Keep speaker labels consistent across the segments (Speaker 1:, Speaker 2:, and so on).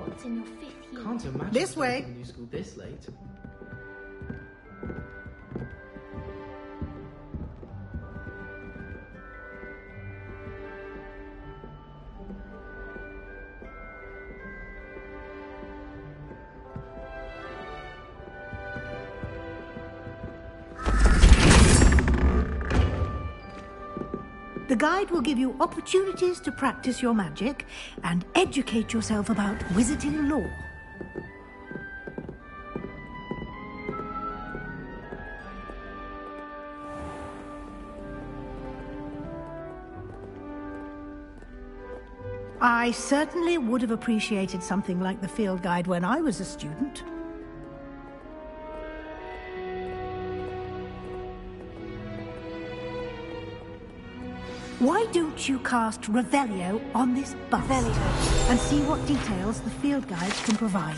Speaker 1: It's in your 5th year.
Speaker 2: Can't imagine
Speaker 3: This way.
Speaker 2: starting new school this late.
Speaker 3: The guide will give you opportunities to practice your magic and educate yourself about wizarding lore. I certainly would have appreciated something like the field guide when I was a student. Why don't you cast Revelio on this bus and see what details the field guide can provide?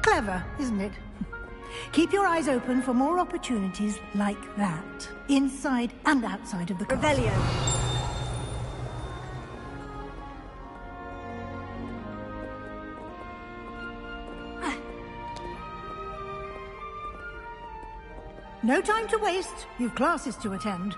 Speaker 3: Clever, isn't it? Keep your eyes open for more opportunities like that, inside and outside of the castle.
Speaker 4: Revelio.
Speaker 3: No time to waste. You've classes to attend.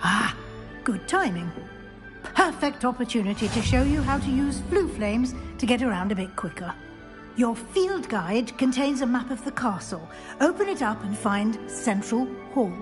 Speaker 3: Ah, good timing. Perfect opportunity to show you how to use flue flames to get around a bit quicker. Your field guide contains a map of the castle. Open it up and find Central Hall.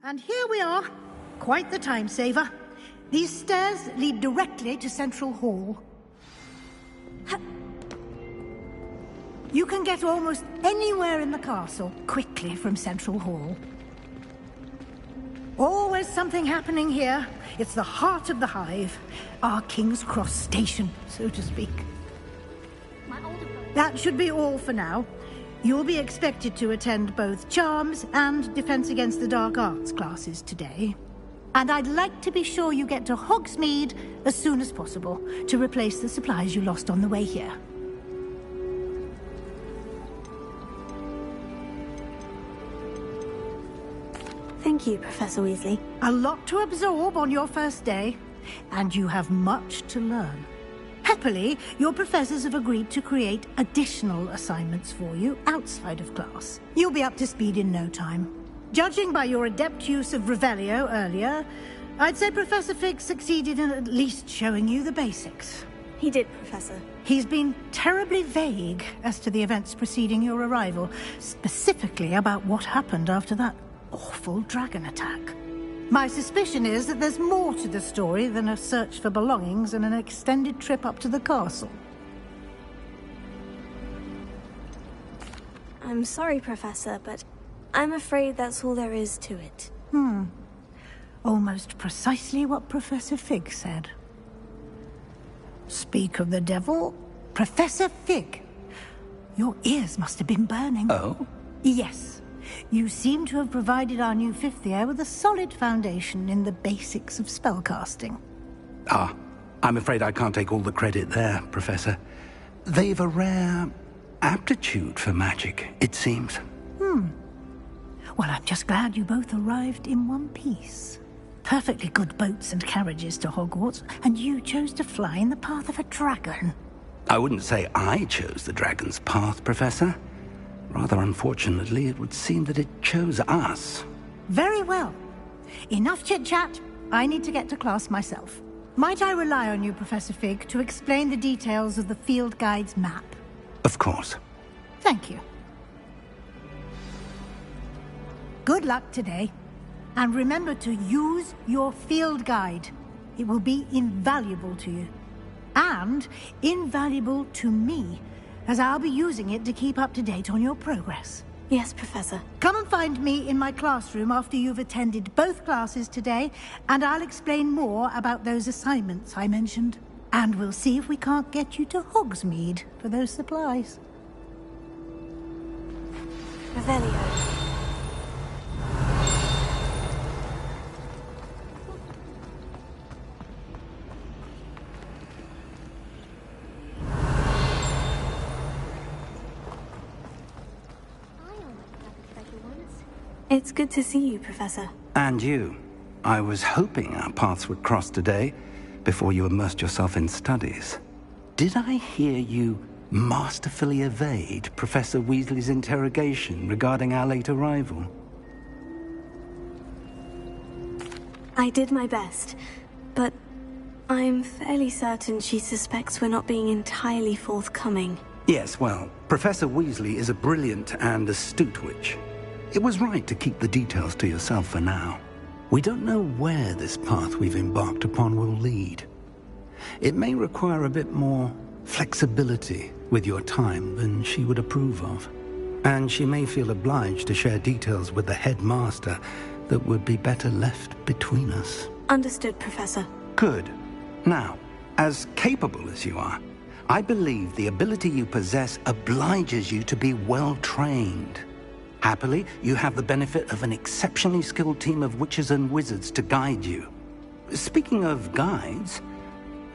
Speaker 3: And here we are. Quite the time saver. These stairs lead directly to Central Hall. You can get almost anywhere in the castle quickly from Central Hall. Always something happening here. It's the heart of the Hive. Our King's Cross station, so to speak. That should be all for now. You'll be expected to attend both Charms and Defense Against the Dark Arts classes today. And I'd like to be sure you get to Hogsmeade as soon as possible to replace the supplies you lost on the way here.
Speaker 4: Thank you, Professor Weasley.
Speaker 3: A lot to absorb on your first day, and you have much to learn. Happily, your professors have agreed to create additional assignments for you outside of class. You'll be up to speed in no time. Judging by your adept use of Revelio earlier, I'd say Professor Fig succeeded in at least showing you the basics.
Speaker 4: He did, Professor.
Speaker 3: He's been terribly vague as to the events preceding your arrival, specifically about what happened after that awful dragon attack. My suspicion is that there's more to the story than a search for belongings and an extended trip up to the castle.
Speaker 4: I'm sorry, Professor, but I'm afraid that's all there is to it.
Speaker 3: Almost precisely what Professor Fig said. Speak of the devil, Professor Fig. Your ears must have been burning.
Speaker 1: Oh?
Speaker 3: Yes. You seem to have provided our new fifth year with a solid foundation in the basics of spellcasting.
Speaker 1: I'm afraid I can't take all the credit there, Professor. They've a rare aptitude for magic, it seems.
Speaker 3: Well, I'm just glad you both arrived in one piece. Perfectly good boats and carriages to Hogwarts, and you chose to fly in the path of a dragon.
Speaker 1: I wouldn't say I chose the dragon's path, Professor. Rather unfortunately, it would seem that it chose us.
Speaker 3: Very well. Enough chit-chat. I need to get to class myself. Might I rely on you, Professor Fig, to explain the details of the field guide's map?
Speaker 1: Of course.
Speaker 3: Thank you. Good luck today. And remember to use your field guide. It will be invaluable to you. And invaluable to me, as I'll be using it to keep up to date on your progress.
Speaker 4: Yes, Professor.
Speaker 3: Come and find me in my classroom after you've attended both classes today, and I'll explain more about those assignments I mentioned. And we'll see if we can't get you to Hogsmeade for those supplies.
Speaker 4: Revelio. It's good to see you, Professor.
Speaker 1: And you. I was hoping our paths would cross today, before you immersed yourself in studies. Did I hear you masterfully evade Professor Weasley's interrogation regarding our late arrival?
Speaker 4: I did my best, but I'm fairly certain she suspects we're not being entirely forthcoming.
Speaker 1: Yes, well, Professor Weasley is a brilliant and astute witch. It was right to keep the details to yourself for now. We don't know where this path we've embarked upon will lead. It may require a bit more flexibility with your time than she would approve of. And she may feel obliged to share details with the headmaster that would be better left between us.
Speaker 4: Understood, Professor.
Speaker 1: Good. Now, as capable as you are, I believe the ability you possess obliges you to be well trained. Happily, you have the benefit of an exceptionally skilled team of witches and wizards to guide you. Speaking of guides,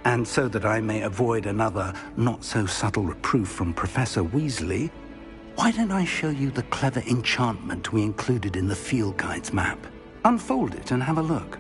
Speaker 1: and so that I may avoid another not-so-subtle reproof from Professor Weasley, why don't I show you the clever enchantment we included in the field guide's map? Unfold it and have a look.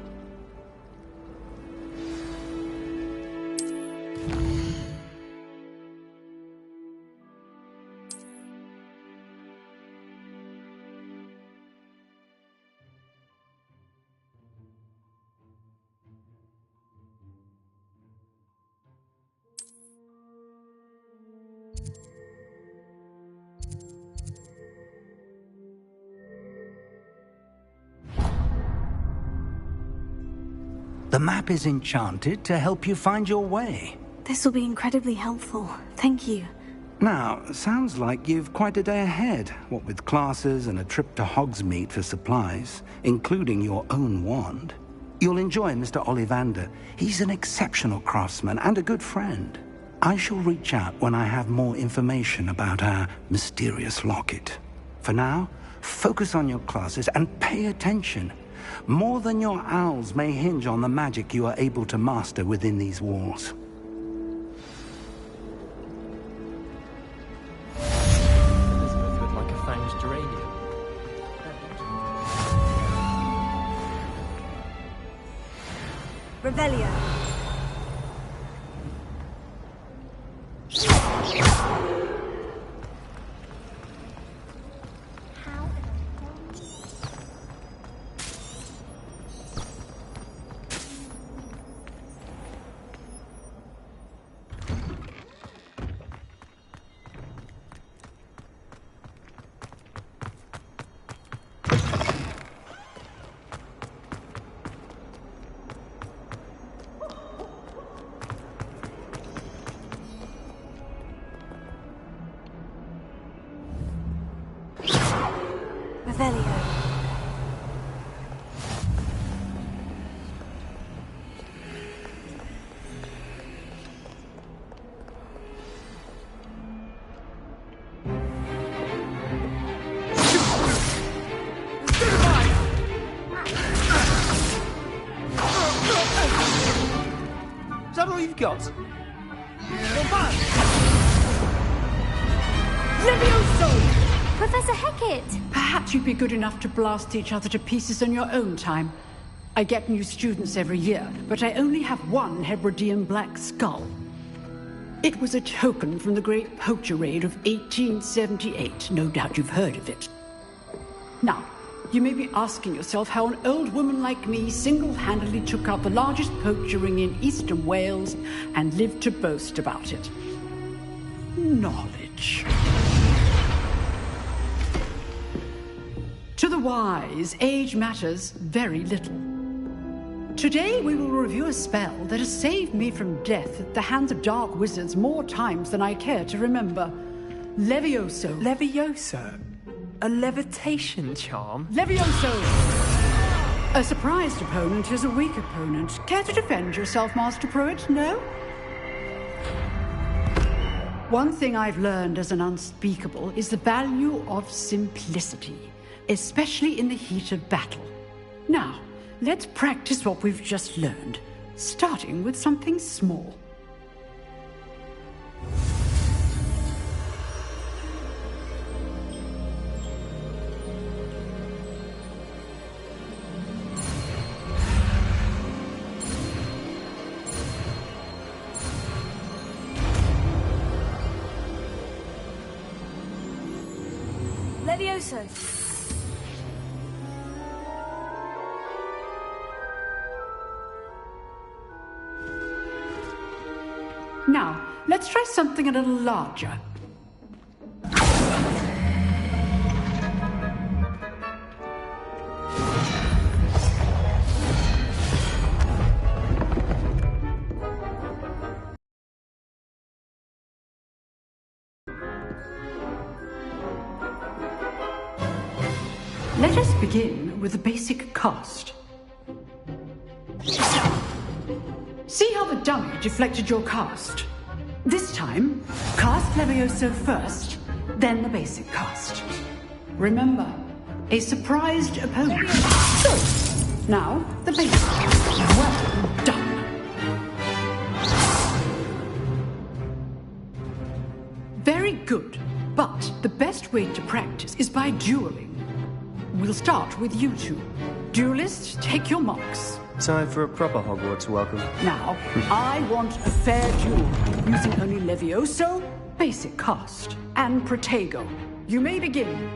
Speaker 1: The map is enchanted to help you find your way.
Speaker 4: This will be incredibly helpful. Thank you.
Speaker 1: Now, sounds like you've quite a day ahead, what with classes and a trip to Hogsmeade for supplies, including your own wand. You'll enjoy Mr. Ollivander. He's an exceptional craftsman and a good friend. I shall reach out when I have more information about our mysterious locket. For now, focus on your classes and pay attention. More than your owls may hinge on the magic you are able to master within these walls.
Speaker 2: Elizabeth looked like a fanged geranium.
Speaker 4: Revelio. Revelio.
Speaker 2: Is that all you've got?
Speaker 5: Levioso!
Speaker 6: Professor Hecat!
Speaker 5: Perhaps you'd be good enough to blast each other to pieces on your own time. I get new students every year, but I only have one Hebridean black skull. It was a token from the Great Poacher Raid of 1878. No doubt you've heard of it. Now, you may be asking yourself how an old woman like me single-handedly took out the largest poacher ring in eastern Wales and lived to boast about it. Knowledge. To the wise, age matters very little. Today we will review a spell that has saved me from death at the hands of dark wizards more times than I care to remember. Levioso.
Speaker 2: Levioso? A levitation charm?
Speaker 5: Levioso! A surprised opponent is a weak opponent. Care to defend yourself, Master Pruitt? No? One thing I've learned as an unspeakable is the value of simplicity, especially in the heat of battle. Now, let's practice what we've just learned, starting with something small.
Speaker 4: Levioso.
Speaker 5: Now, let's try something a little larger. Let us begin with the basic cast. See how the dummy deflected your cast? This time, cast Levioso first, then the basic cast. Remember, a surprised opponent. So, now the basic. Well done. Very good, but the best way to practice is by dueling. We'll start with you two. Duelists, take your marks.
Speaker 2: Time for a proper Hogwarts welcome.
Speaker 5: Now, I want a fair duel, using only Levioso, basic cast, and Protego. You may begin.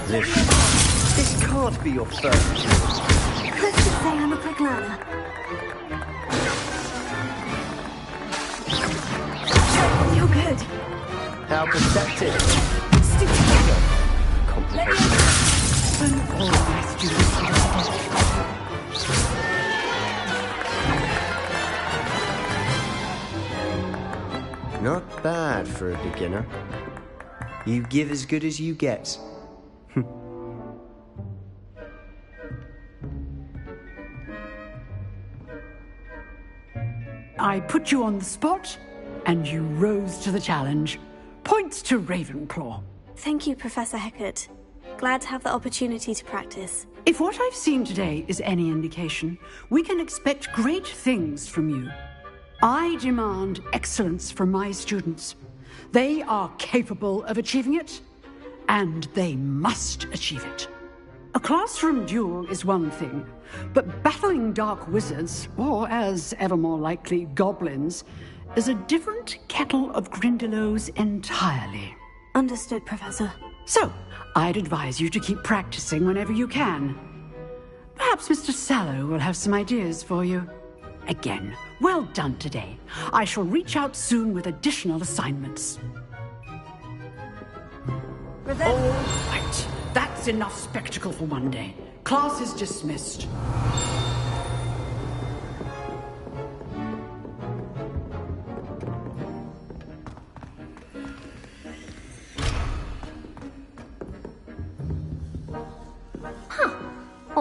Speaker 2: This can't be your first.
Speaker 4: Let's just say I'm a quick learner. You're good.
Speaker 2: How perceptive.
Speaker 4: Stupid.
Speaker 2: Complicated.
Speaker 5: And all my students
Speaker 2: Not bad for a beginner. You give as good as you get.
Speaker 5: I put you on the spot, and you rose to the challenge. Points to Ravenclaw.
Speaker 4: Thank you, Professor Hecat. Glad to have the opportunity to practice.
Speaker 5: If what I've seen today is any indication, we can expect great things from you. I demand excellence from my students. They are capable of achieving it, and they must achieve it. A classroom duel is one thing, but battling dark wizards, or as ever more likely, goblins, is a different kettle of Grindylows entirely.
Speaker 4: Understood, Professor.
Speaker 5: So, I'd advise you to keep practicing whenever you can. Perhaps Mr. Sallow will have some ideas for you. Again, well done today. I shall reach out soon with additional assignments. All right, that's enough spectacle for one day. Class is dismissed.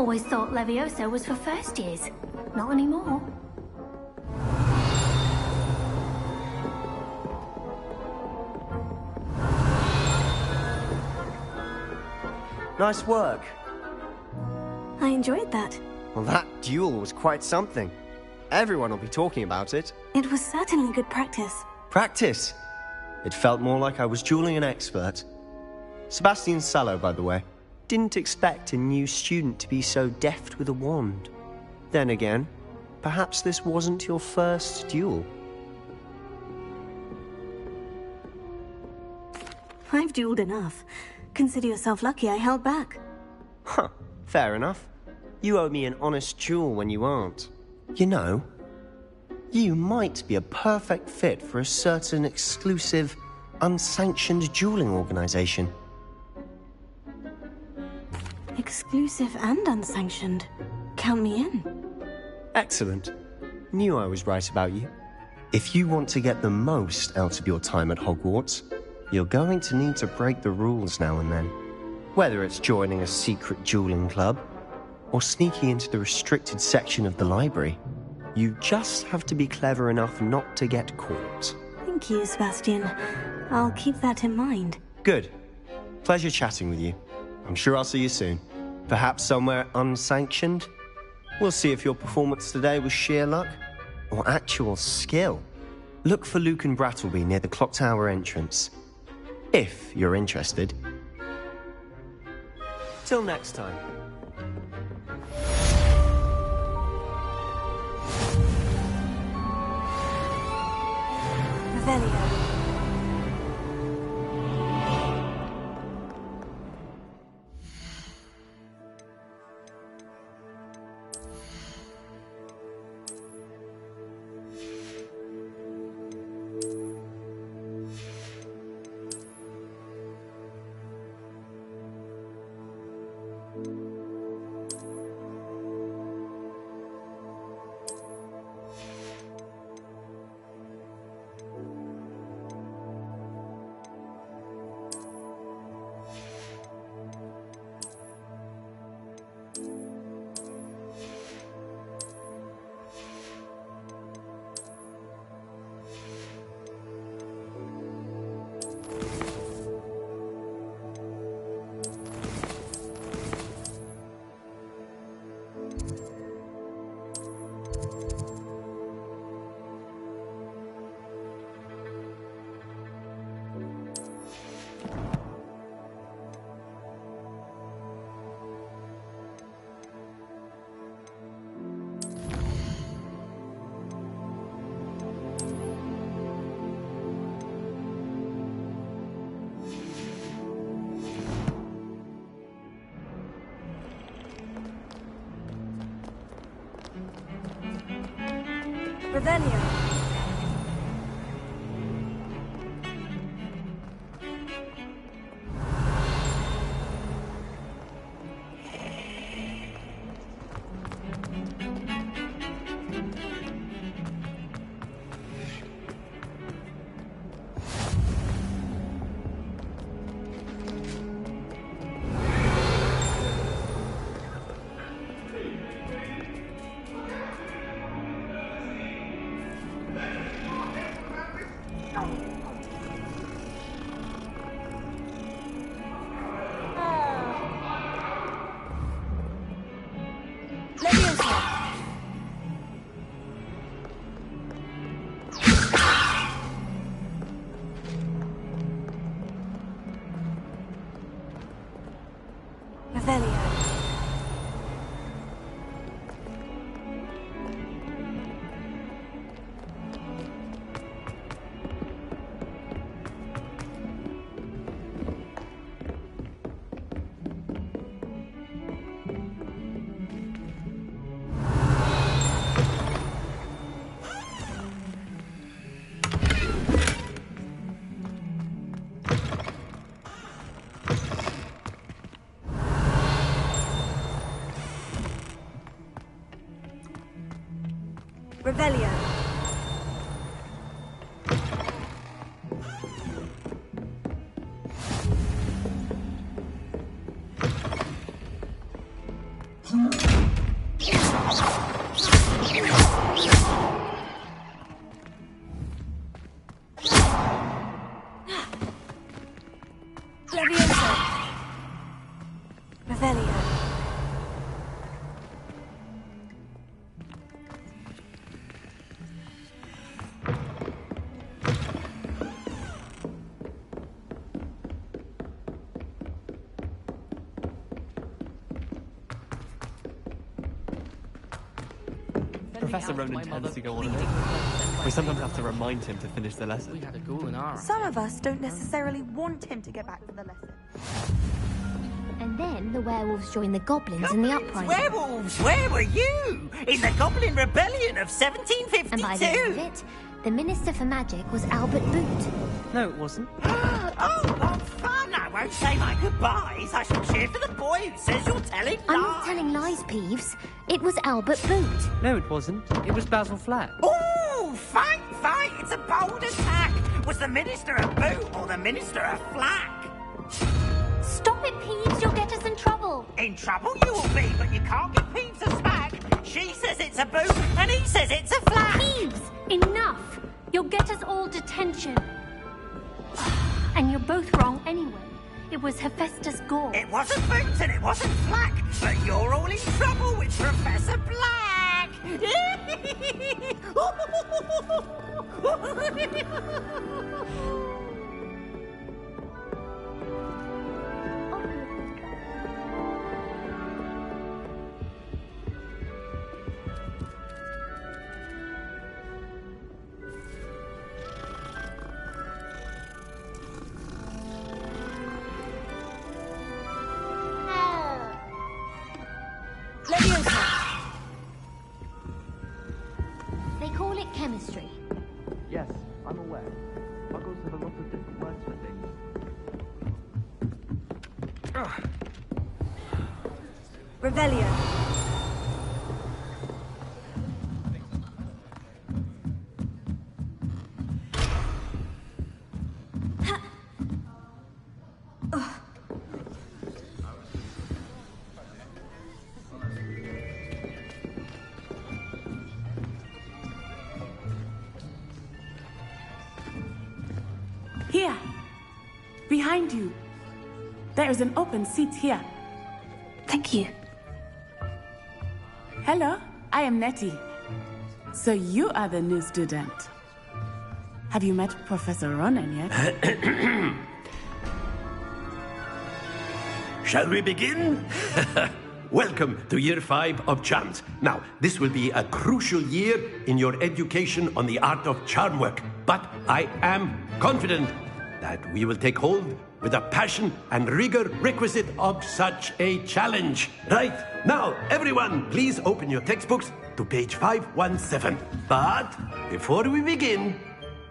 Speaker 6: Always thought Levioso was for first years. Not anymore.
Speaker 2: Nice work.
Speaker 4: I enjoyed that.
Speaker 2: Well, that duel was quite something. Everyone will be talking about it.
Speaker 4: It was certainly good practice.
Speaker 2: Practice? It felt more like I was dueling an expert. Sebastian Sallow, by the way. Didn't expect a new student to be so deft with a wand. Then again, perhaps this wasn't your first duel.
Speaker 4: I've dueled enough. Consider yourself lucky I held back.
Speaker 2: Huh, fair enough. You owe me an honest duel when you aren't. You know, you might be a perfect fit for a certain exclusive, unsanctioned dueling organization.
Speaker 4: Exclusive and unsanctioned. Count me in.
Speaker 2: Excellent. Knew I was right about you. If you want to get the most out of your time at Hogwarts, you're going to need to break the rules now and then. Whether it's joining a secret dueling club, or sneaking into the restricted section of the library, you just have to be clever enough not to get caught.
Speaker 4: Thank you, Sebastian. I'll keep that in mind.
Speaker 2: Good. Pleasure chatting with you. I'm sure I'll see you soon. Perhaps somewhere unsanctioned? We'll see if your performance today was sheer luck or actual skill. Look for Lucan Brattleby near the Clock Tower entrance, if you're interested. Till next time.
Speaker 4: Revelio. Revelio. Revelio.
Speaker 7: Professor Ronan tends to go on a bit. We sometimes have to remind him to finish the lesson.
Speaker 8: We had a ghoul in our
Speaker 9: Some of us don't necessarily want him to get back for the lesson.
Speaker 6: And then the werewolves joined the goblins in the uprising.
Speaker 10: Werewolves, where were you? In the Goblin Rebellion of 1752.
Speaker 6: And by the end of it, the Minister for Magic was Albert Boot.
Speaker 7: No, it wasn't.
Speaker 10: Oh, what fun! I won't say my goodbyes. I shall cheer for the boy who says you're telling lies.
Speaker 6: I'm not telling lies, Peeves. It was Albert Boot.
Speaker 7: No, it wasn't. It was Basil Flat.
Speaker 10: Oh, fight! It's a bold attack. Was the Minister a boot or the Minister a flack?
Speaker 6: Stop it, Peeves. You'll get us in trouble.
Speaker 10: In trouble you will be, but you can't give Peeves a smack. She says it's a boot and he says it's a flack.
Speaker 6: Peeves, enough. You'll get us all detention. And you're both wrong anyway. It was Hephaestus Gore.
Speaker 10: It wasn't boot and it wasn't flack, but you're all in trouble with Professor Black.
Speaker 6: They call it chemistry.
Speaker 7: Yes, I'm aware. Muggles have a lot of different words for things.
Speaker 9: Revelio.
Speaker 11: Here, behind you. There is an open seat here.
Speaker 4: Thank you.
Speaker 11: Hello, I am Nettie. So you are the new student. Have you met Professor Ronan yet?
Speaker 12: Shall we begin? Welcome to Year 5 of Charms. Now, this will be a crucial year in your education on the art of charm work. But I am confident that we will take hold with the passion and rigor requisite of such a challenge. Right, now, everyone, please open your textbooks to page 517. But before we begin,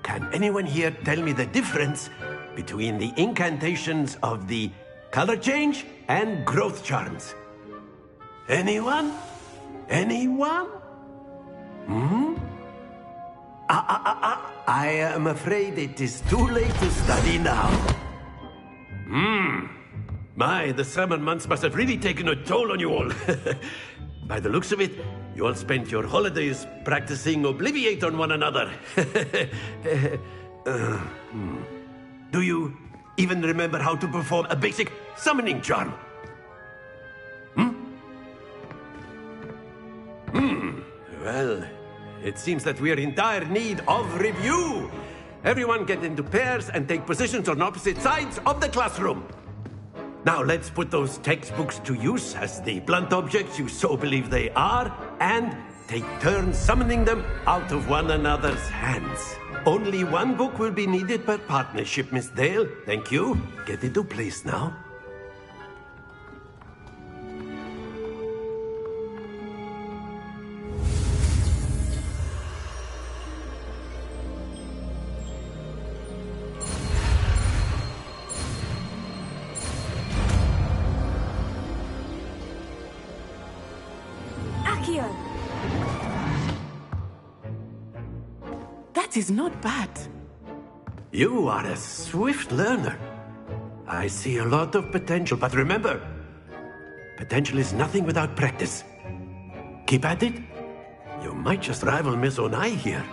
Speaker 12: can anyone here tell me the difference between the incantations of the color change and growth charms? Anyone? Anyone? I am afraid it is too late to study now. My, the summer months must have really taken a toll on you all. By the looks of it, you all spent your holidays practicing Obliviate on one another. Do you even remember how to perform a basic summoning charm? Well, it seems that we are in dire need of review. Everyone get into pairs and take positions on opposite sides of the classroom. Now let's put those textbooks to use as the blunt objects you so believe they are, and take turns summoning them out of one another's hands. Only one book will be needed per partnership, Miss Dale. Thank you. Get into place now.
Speaker 11: That is not bad.
Speaker 12: You are a swift learner. I see a lot of potential, but remember, potential is nothing without practice. Keep at it. You might just rival Miss Onai here.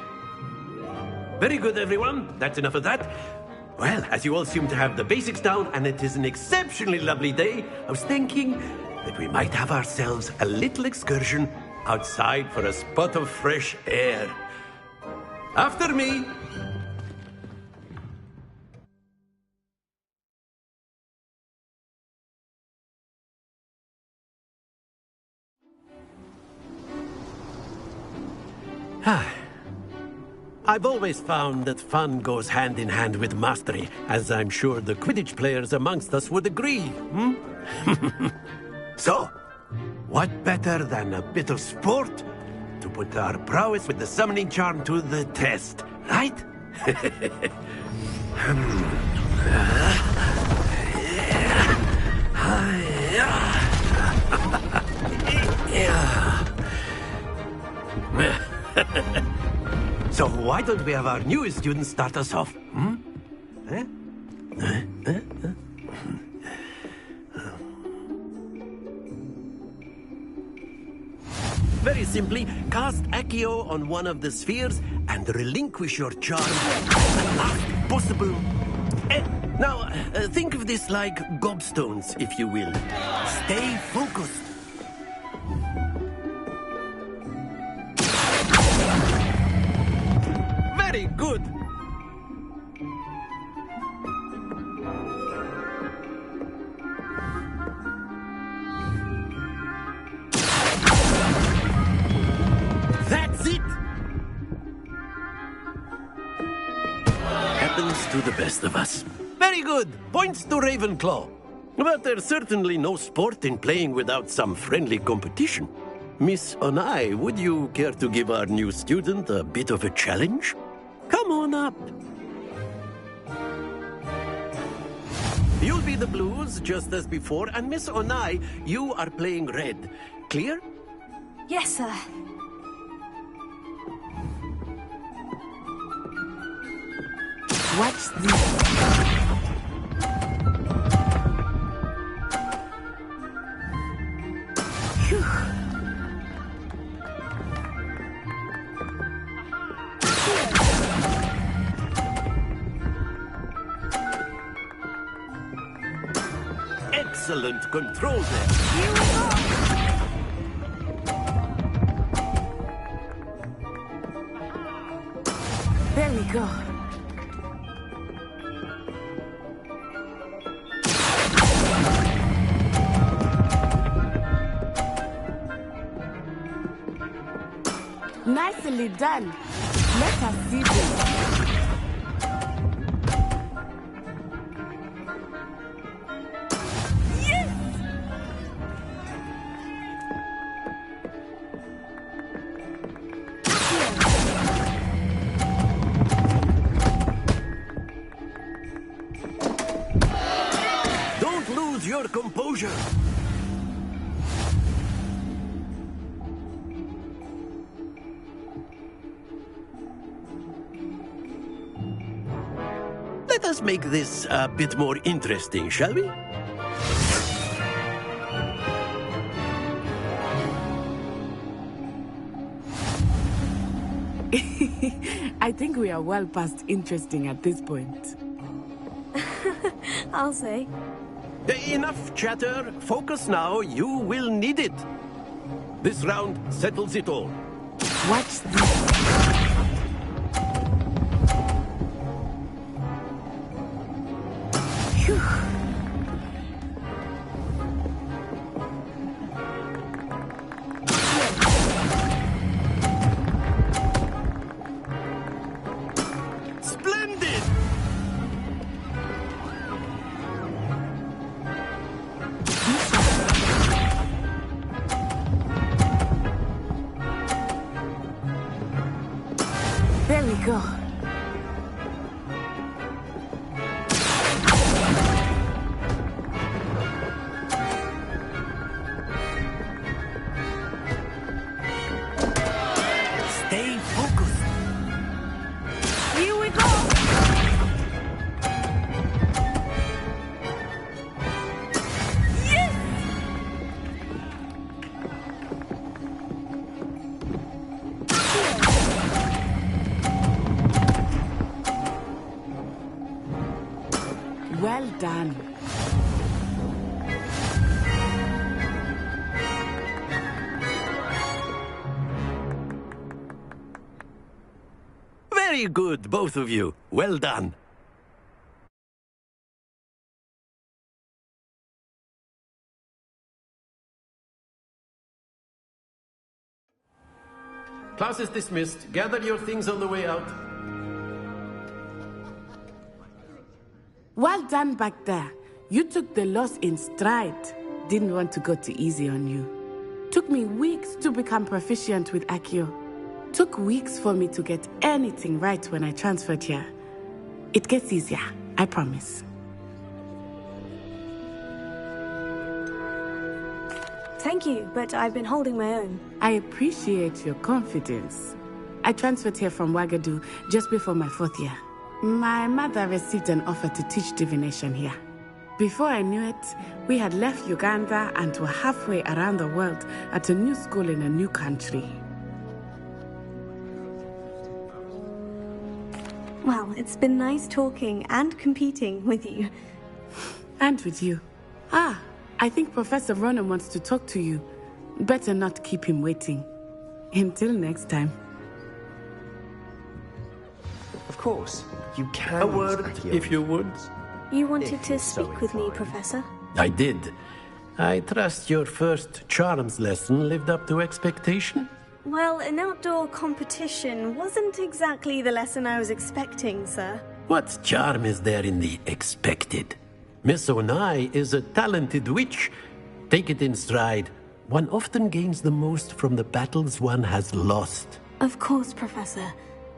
Speaker 12: Very good, everyone. That's enough of that. Well, as you all seem to have the basics down, and it is an exceptionally lovely day, I was thinking that we might have ourselves a little excursion outside for a spot of fresh air. After me. I've always found that fun goes hand in hand with mastery, as I'm sure the Quidditch players amongst us would agree, hmm? So, what better than a bit of sport to put our prowess with the summoning charm to the test, right? So why don't we have our newest student start us off? Hmm? Very simply, cast Accio on one of the spheres and relinquish your charm at the last possible... Now, think of this like gobstones, if you will. Stay focused. Very good. That's it. Happens to the best of us. Very good. Points to Ravenclaw. But there's certainly no sport in playing without some friendly competition. Miss Onai, would you care to give our new student a bit of a challenge? Come on up. You'll be the blues, just as before, and Miss Onai, you are playing red. Clear?
Speaker 4: Yes, sir.
Speaker 11: Watch this.
Speaker 12: Excellent control there.
Speaker 11: There we go. Nicely done. Let us see this.
Speaker 12: Don't lose your composure. Let us make this a bit more interesting, shall we?
Speaker 11: I think we are well past interesting at this point.
Speaker 4: I'll say.
Speaker 12: Enough chatter. Focus now. You will need it. This round settles it all.
Speaker 11: Watch this.
Speaker 12: Splendid!
Speaker 11: There we go.
Speaker 12: Stay focused.
Speaker 11: Here we go. Yes! Well done.
Speaker 12: Very good, both of you. Well done. class is dismissed. Gather your things on the way out.
Speaker 11: Well done back there. You took the loss in stride. Didn't want to go too easy on you. Took me weeks to become proficient with Accio. Took weeks for me to get anything right when I transferred here. It gets easier, I promise.
Speaker 4: Thank you, but I've been holding my own.
Speaker 11: I appreciate your confidence. I transferred here from Wagadu just before my 4th year. My mother received an offer to teach divination here. Before I knew it, we had left Uganda and were halfway around the world at a new school in a new country.
Speaker 4: Well, it's been nice talking and competing with you.
Speaker 11: And with you. I think Professor Ronan wants to talk to you. Better not keep him waiting. Until next time.
Speaker 2: Of course, you can.
Speaker 12: A word, if you would.
Speaker 4: You wanted to speak with me, Professor?
Speaker 12: I did. I trust your first charms lesson lived up to expectation?
Speaker 4: Well, an outdoor competition wasn't exactly the lesson I was expecting, sir.
Speaker 12: What charm is there in the expected? Miss Onai is a talented witch. Take it in stride. One often gains the most from the battles one has lost.
Speaker 4: Of course, Professor.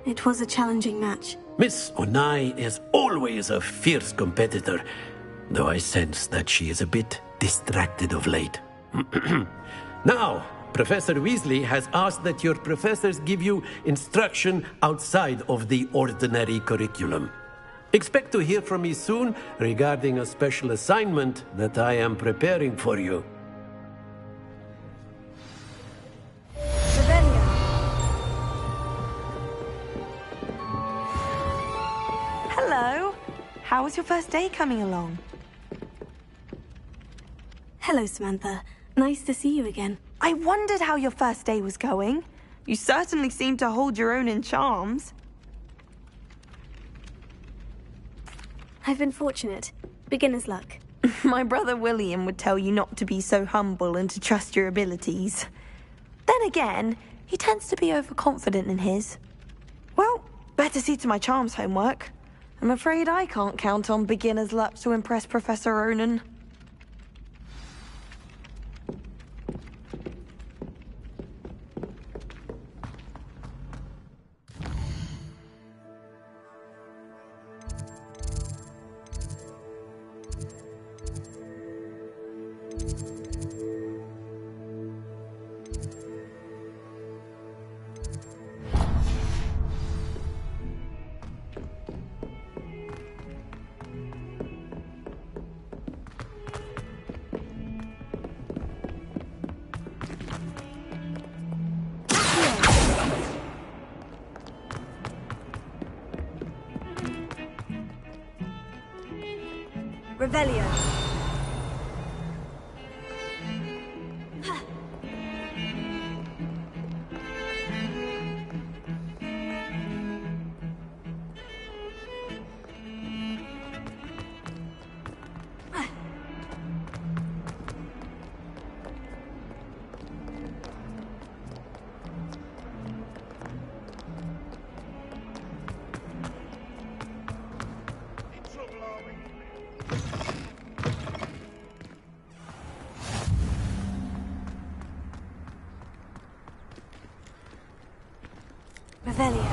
Speaker 4: It was a challenging match.
Speaker 12: Miss Onai is always a fierce competitor, though I sense that she is a bit distracted of late. Now, Professor Weasley has asked that your professors give you instruction outside of the ordinary curriculum. Expect to hear from me soon regarding a special assignment that I am preparing for you.
Speaker 9: Hello. How was your first day coming along?
Speaker 4: Hello, Samantha. Nice to see you again.
Speaker 9: I wondered how your first day was going. You certainly seem to hold your own in charms.
Speaker 4: I've been fortunate. Beginner's luck.
Speaker 9: My brother William would tell you not to be so humble and to trust your abilities. Then again, he tends to be overconfident in his. Well, better see to my charms homework. I'm afraid I can't count on beginner's luck to impress Professor Ronan.
Speaker 4: Revelio. Revelio.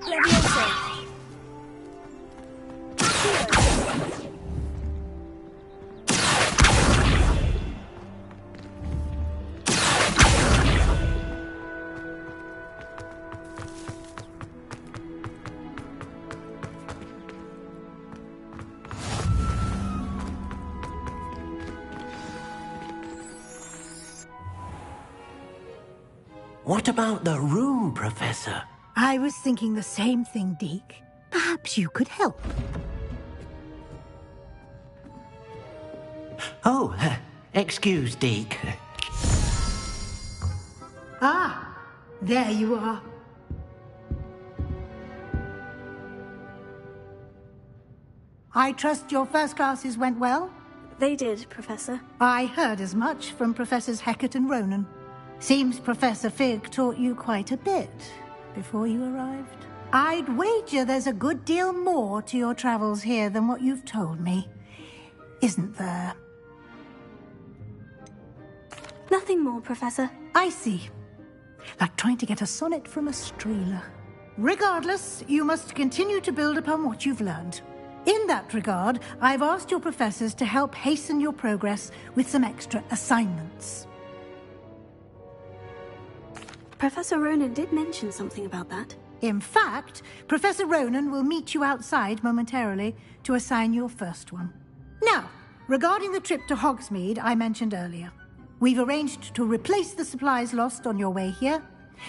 Speaker 4: Levioso.
Speaker 12: What about the room, Professor?
Speaker 3: I was thinking the same thing, Deke. Perhaps you could help.
Speaker 10: Oh, excuse, Deke.
Speaker 3: Ah, there you are. I trust your first classes went well?
Speaker 4: They did, Professor.
Speaker 3: I heard as much from Professors Hecat and Ronan. Seems Professor Fig taught you quite a bit before you arrived. I'd wager there's a good deal more to your travels here than what you've told me. Isn't there?
Speaker 4: Nothing more, Professor.
Speaker 3: I see. Like trying to get a sonnet from a streeler. Regardless, you must continue to build upon what you've learned. In that regard, I've asked your professors to help hasten your progress with some extra assignments.
Speaker 4: Professor Ronan did mention something about that.
Speaker 3: In fact, Professor Ronan will meet you outside momentarily to assign your first one. Now, regarding the trip to Hogsmeade I mentioned earlier, we've arranged to replace the supplies lost on your way here,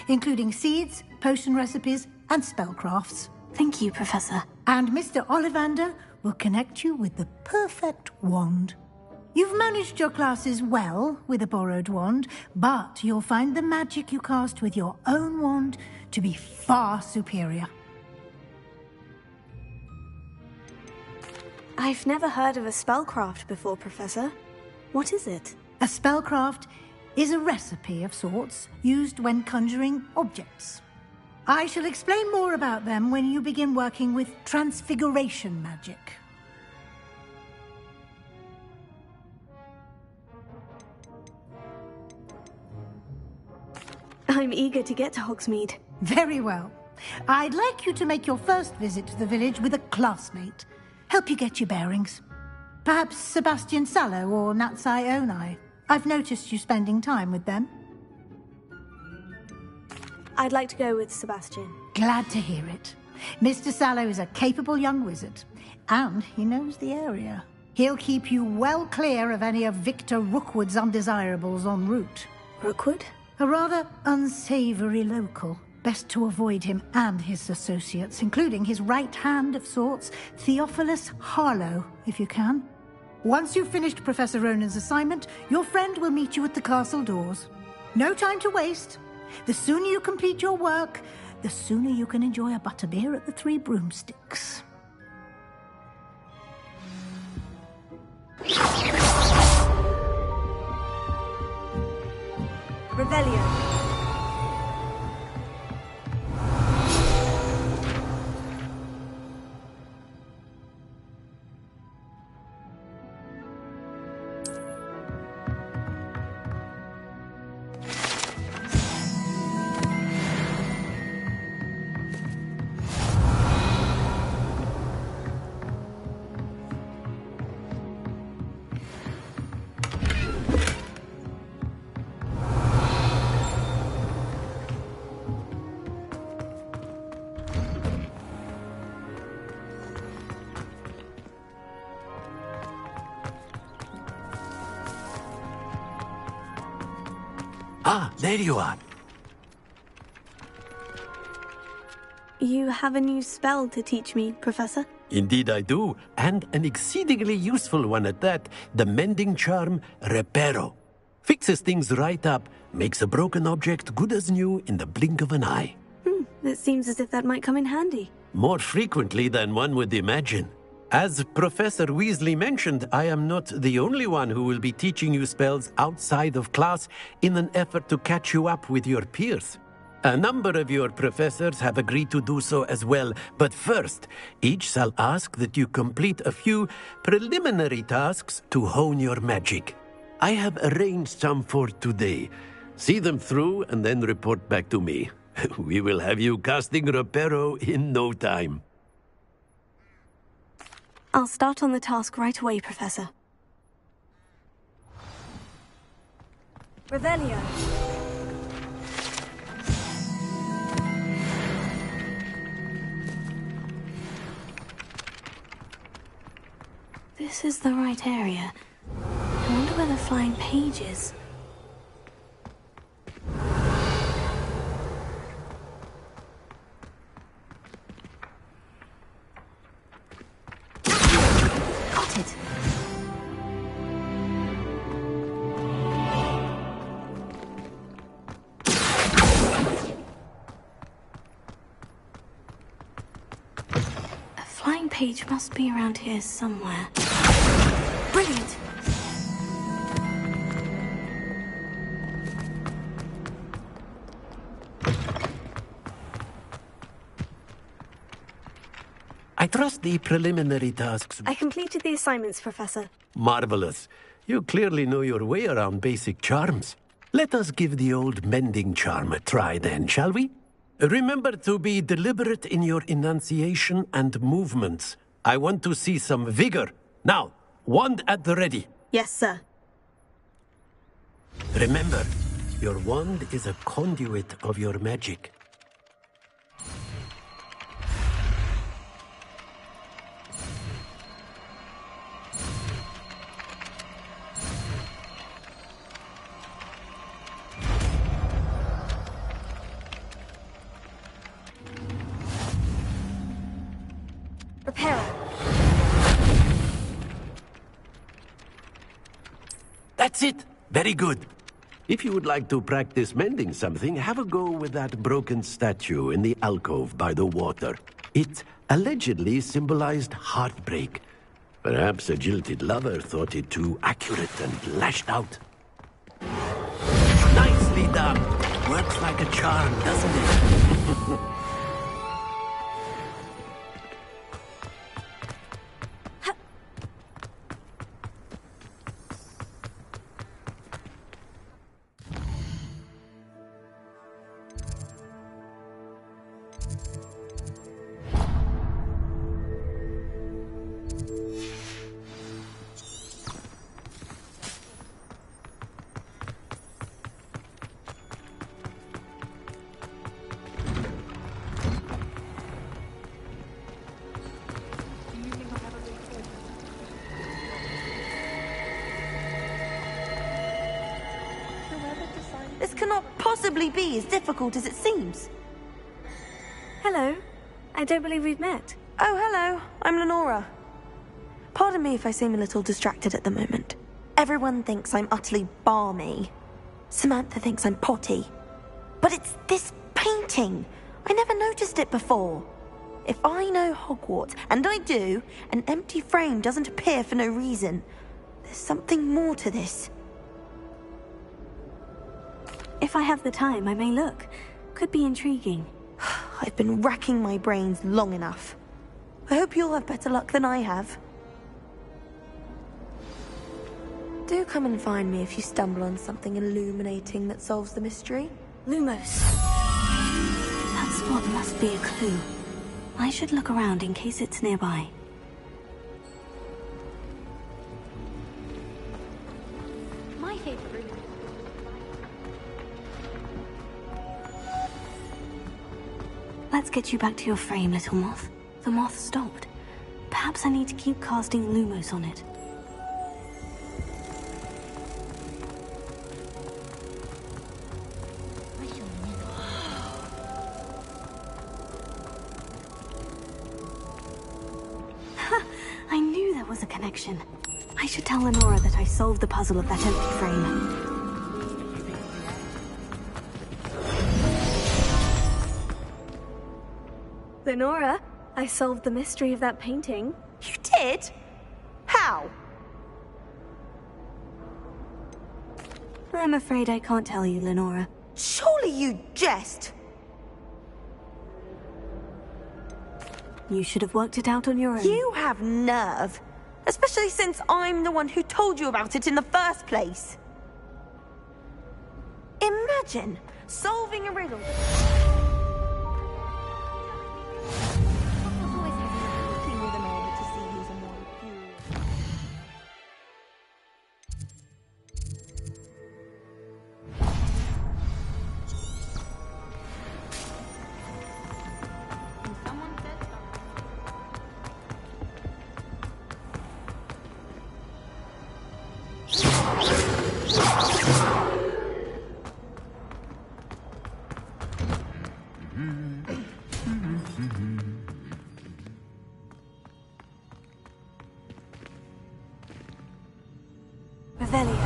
Speaker 3: including seeds, potion recipes, and spellcrafts.
Speaker 4: Thank you, Professor.
Speaker 3: And Mr. Ollivander will connect you with the perfect wand. You've managed your classes well with a borrowed wand, but you'll find the magic you cast with your own wand to be far superior.
Speaker 4: I've never heard of a spellcraft before, Professor. What is it?
Speaker 3: A spellcraft is a recipe of sorts used when conjuring objects. I shall explain more about them when you begin working with transfiguration magic.
Speaker 4: I'm eager to get to Hogsmeade.
Speaker 3: Very well. I'd like you to make your first visit to the village with a classmate. Help you get your bearings. Perhaps Sebastian Sallow or Natsai Onai. I've noticed you spending time with them.
Speaker 4: I'd like to go with Sebastian.
Speaker 3: Glad to hear it. Mr. Sallow is a capable young wizard, and he knows the area. He'll keep you well clear of any of Victor Rookwood's undesirables en route.
Speaker 4: Rookwood?
Speaker 3: A rather unsavory local. Best to avoid him and his associates, including his right hand of sorts, Theophilus Harlow, if you can. Once you've finished Professor Ronan's assignment, your friend will meet you at the castle doors. No time to waste. The sooner you complete your work, the sooner you can enjoy a butterbeer at the Three Broomsticks.
Speaker 9: Revelio.
Speaker 12: Ah, there you are.
Speaker 4: You have a new spell to teach me, Professor?
Speaker 12: Indeed I do, and an exceedingly useful one at that. The mending charm, Reparo. Fixes things right up, makes a broken object good as new in the blink of an eye.
Speaker 4: It seems as if that might come in handy.
Speaker 12: More frequently than one would imagine. As Professor Weasley mentioned, I am not the only one who will be teaching you spells outside of class in an effort to catch you up with your peers. A number of your professors have agreed to do so as well, but first, each shall ask that you complete a few preliminary tasks to hone your magic. I have arranged some for today. See them through and then report back to me. We will have you casting Reparo in no time.
Speaker 4: I'll start on the task right away, Professor.
Speaker 9: Revelio.
Speaker 4: This is the right area. I wonder where the flying page is. Got it. A flying page must be around here somewhere. Brilliant!
Speaker 12: I trust the preliminary tasks.
Speaker 4: I completed the assignments, Professor.
Speaker 12: Marvelous. You clearly know your way around basic charms. Let us give the old mending charm a try then, shall we? Remember to be deliberate in your enunciation and movements. I want to see some vigor. Now, wand at the ready.
Speaker 4: Yes, sir.
Speaker 12: Remember, your wand is a conduit of your magic.
Speaker 4: Repair.
Speaker 12: That's it. Very good. If you would like to practice mending something, have a go with that broken statue in the alcove by the water. It allegedly symbolized heartbreak. Perhaps a jilted lover thought it too accurate and lashed out. Nicely done. Works like a charm, doesn't it?
Speaker 9: This cannot possibly be as difficult as it seems.
Speaker 4: Hello. I don't believe we've met.
Speaker 9: Oh, hello. I'm Lenora. Pardon me if I seem a little distracted at the moment. Everyone thinks I'm utterly balmy. Samantha thinks I'm potty. But it's this painting. I never noticed it before. If I know Hogwarts, and I do, an empty frame doesn't appear for no reason. There's something more to this.
Speaker 4: If I have the time, I may look. Could be intriguing.
Speaker 9: I've been racking my brains long enough. I hope you'll have better luck than I have. Do come and find me if you stumble on something illuminating that solves the mystery.
Speaker 4: Lumos. That spot must be a clue. I should look around in case it's nearby.
Speaker 6: My favorite room.
Speaker 4: Let's get you back to your frame, little moth. The moth stopped. Perhaps I need to keep casting Lumos on it. I knew there was a connection. I should tell Lenora that I solved the puzzle of that empty frame. Lenora, I solved the mystery of that painting.
Speaker 9: You did? How?
Speaker 4: I'm afraid I can't tell you, Lenora.
Speaker 9: Surely you jest.
Speaker 4: You should have worked it out on your own.
Speaker 9: You have nerve. Especially since I'm the one who told you about it in the first place. Imagine solving a riddle.
Speaker 4: Revelio.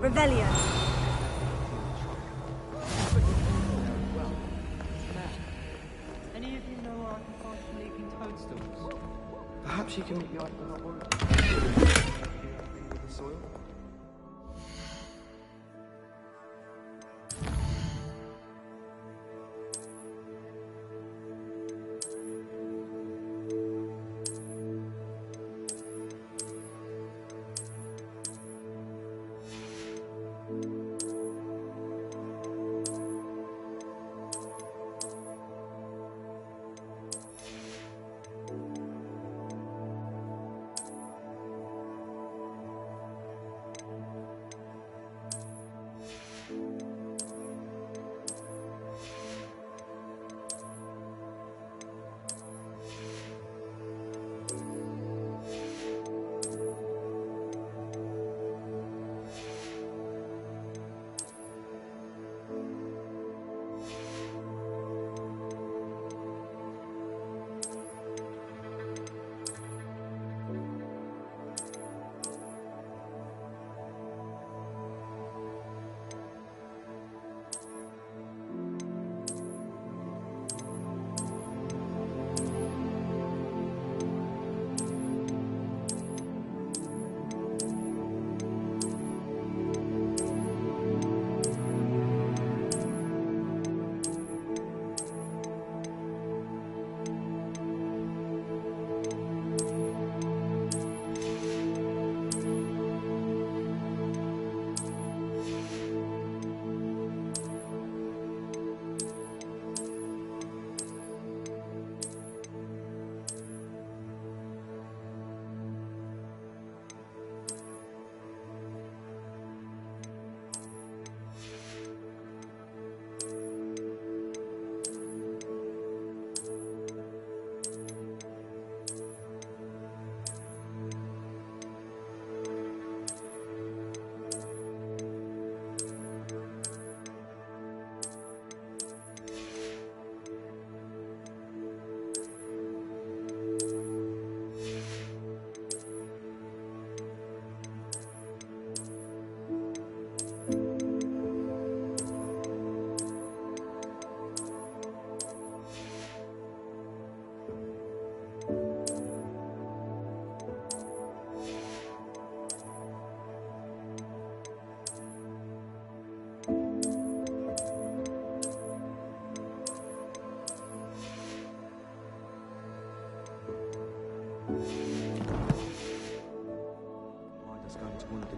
Speaker 4: Revelio.
Speaker 7: Any of you know where I can find some leaking toadstools?
Speaker 8: Perhaps you can make your item not work. With the soil?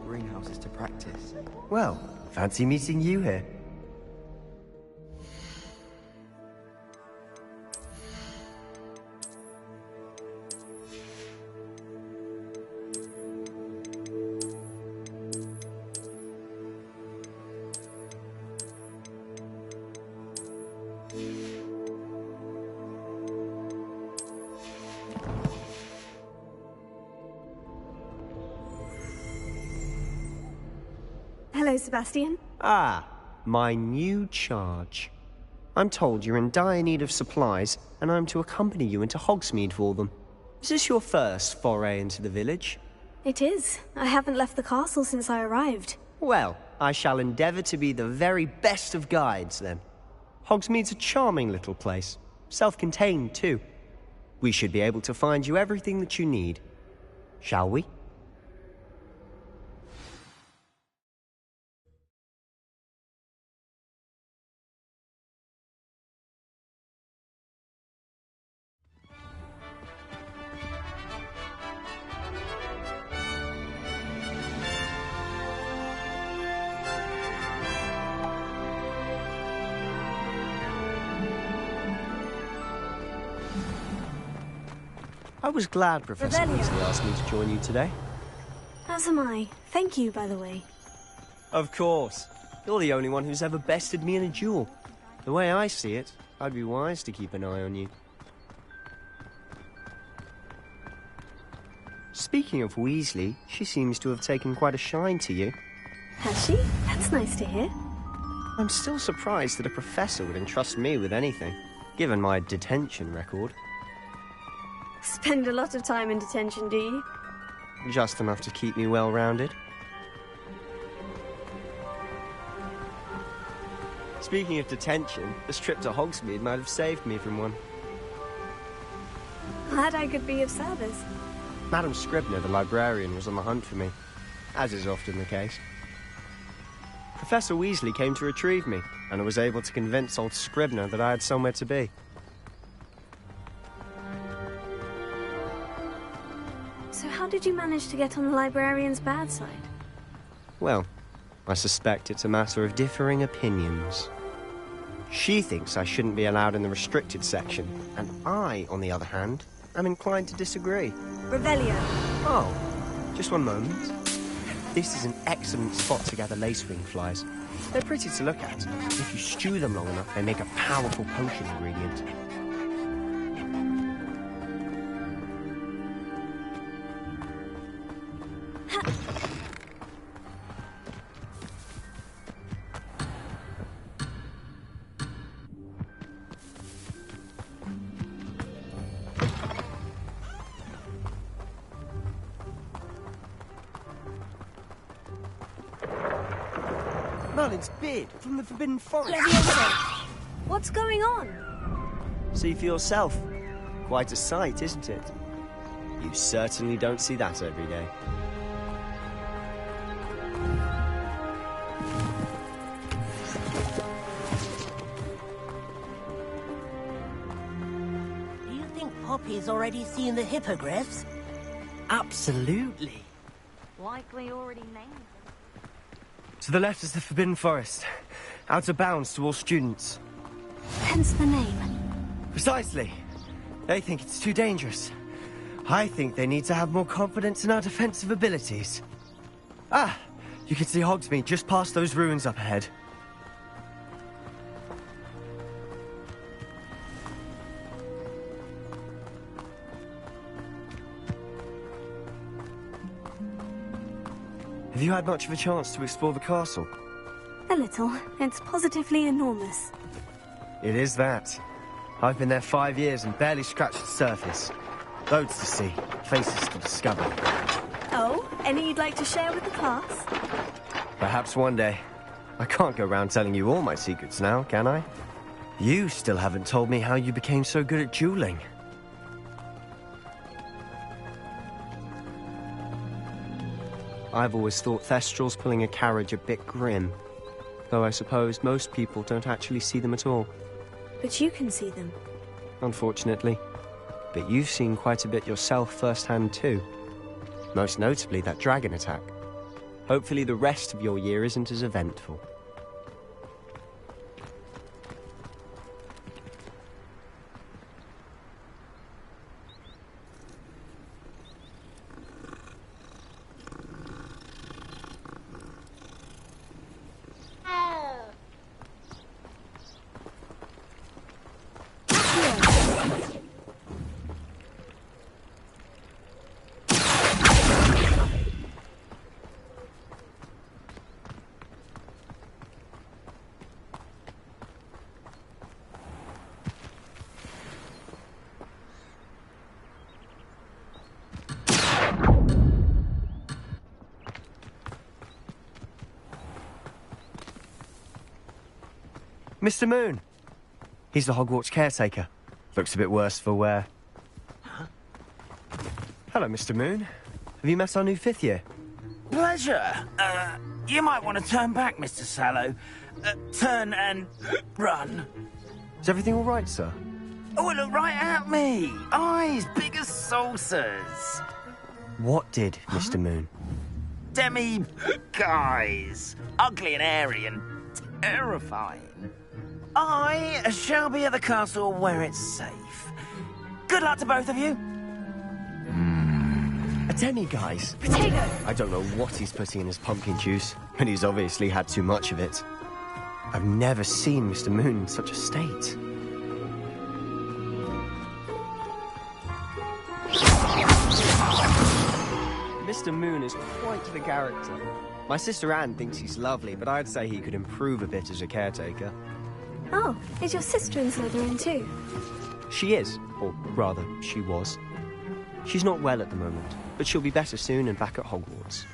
Speaker 2: Greenhouses to practice. Well, fancy meeting you here.
Speaker 4: Hello, Sebastian.
Speaker 2: Ah, my new charge. I'm told you're in dire need of supplies, and I'm to accompany you into Hogsmeade for them. Is this your first foray into the village?
Speaker 4: It is. I haven't left the castle since I arrived.
Speaker 2: Well, I shall endeavour to be the very best of guides, then. Hogsmeade's a charming little place. Self-contained, too. We should be able to find you everything that you need. Shall we? I was glad Professor Weasley asked me to join you today.
Speaker 4: As am I. Thank you, by the way.
Speaker 2: Of course. You're the only one who's ever bested me in a duel. The way I see it, I'd be wise to keep an eye on you. Speaking of Weasley, she seems to have taken quite a shine to you.
Speaker 4: Has she? That's nice to hear.
Speaker 2: I'm still surprised that a professor would entrust me with anything, given my detention record.
Speaker 4: Spend a lot of time in detention, do you?
Speaker 2: Just enough to keep me well-rounded. Speaking of detention, this trip to Hogsmeade might have saved me from one.
Speaker 4: Glad I could be of service.
Speaker 2: Madam Scribner, the librarian, was on the hunt for me, as is often the case. Professor Weasley came to retrieve me, and I was able to convince old Scribner that I had somewhere to be.
Speaker 4: So how did you manage to get on the librarian's bad side?
Speaker 2: Well, I suspect it's a matter of differing opinions. She thinks I shouldn't be allowed in the restricted section, and I, on the other hand, am inclined to disagree.
Speaker 4: Revelio.
Speaker 2: Oh, just one moment. This is an excellent spot to gather lacewing flies. They're pretty to look at. If you stew them long enough, they make a powerful potion ingredient. Merlin's beard from the Forbidden Forest.
Speaker 4: What's going on?
Speaker 2: See for yourself. Quite a sight, isn't it? You certainly don't see that every day.
Speaker 13: Do you think Poppy's already seen the hippogriffs?
Speaker 14: Absolutely.
Speaker 6: Likely already named them.
Speaker 2: To the left is the Forbidden Forest. Out of bounds to all students.
Speaker 4: Hence the name.
Speaker 2: Precisely. They think it's too dangerous. I think they need to have more confidence in our defensive abilities. Ah! You can see Hogsmeade just past those ruins up ahead. Have you had much of a chance to explore the castle?
Speaker 4: A little. It's positively enormous.
Speaker 2: It is that. I've been there 5 years and barely scratched the surface. Loads to see, faces to discover.
Speaker 4: Oh, any you'd like to share with the class?
Speaker 2: Perhaps one day. I can't go around telling you all my secrets now, can I? You still haven't told me how you became so good at dueling. I've always thought Thestrals pulling a carriage a bit grim. Though I suppose most people don't actually see them at all.
Speaker 4: But you can see them.
Speaker 2: Unfortunately. But you've seen quite a bit yourself firsthand too. Most notably that dragon attack. Hopefully the rest of your year isn't as eventful. Mr. Moon. He's the Hogwarts caretaker. Looks a bit worse for wear.
Speaker 10: Huh?
Speaker 2: Hello, Mr. Moon. Have you met our new 5th year?
Speaker 10: Pleasure. You might want to turn back, Mr. Sallow. Turn and run.
Speaker 2: Is everything all right, sir?
Speaker 10: Oh, look right at me. Eyes big as saucers.
Speaker 2: What did, Mr. Moon?
Speaker 10: Demi-guys. Ugly and airy and terrifying. I shall be at the castle where it's safe. Good luck to both of you.
Speaker 2: A demi-guise?
Speaker 4: Potato!
Speaker 2: I don't know what he's putting in his pumpkin juice, but he's obviously had too much of it. I've never seen Mr. Moon in such a state. Mr. Moon is quite the character. My sister Anne thinks he's lovely, but I'd say he could improve a bit as a caretaker.
Speaker 4: Oh, is your sister in Slytherin too?
Speaker 2: She is, or rather, she was. She's not well at the moment, but she'll be better soon and back at Hogwarts.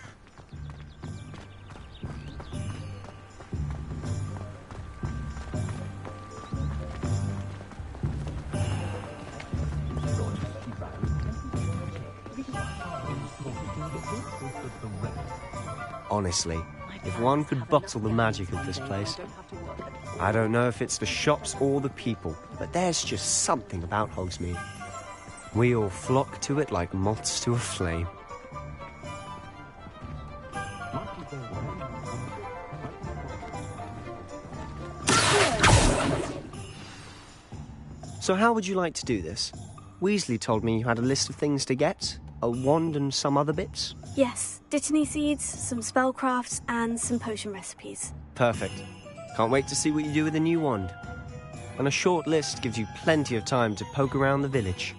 Speaker 2: Honestly, if one could bottle the magic of this place. I don't know if it's the shops or the people, but there's just something about Hogsmeade. We all flock to it like moths to a flame. So how would you like to do this? Weasley told me you had a list of things to get, a wand and some other bits.
Speaker 4: Yes, Dittany seeds, some spellcrafts, and some potion recipes.
Speaker 2: Perfect. Can't wait to see what you do with the new wand. And a short list gives you plenty of time to poke around the village.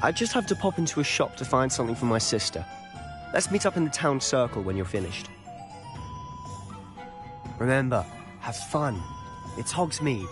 Speaker 2: I just have to pop into a shop to find something for my sister. Let's meet up in the town circle when you're finished. Remember, have fun. It's Hogsmeade.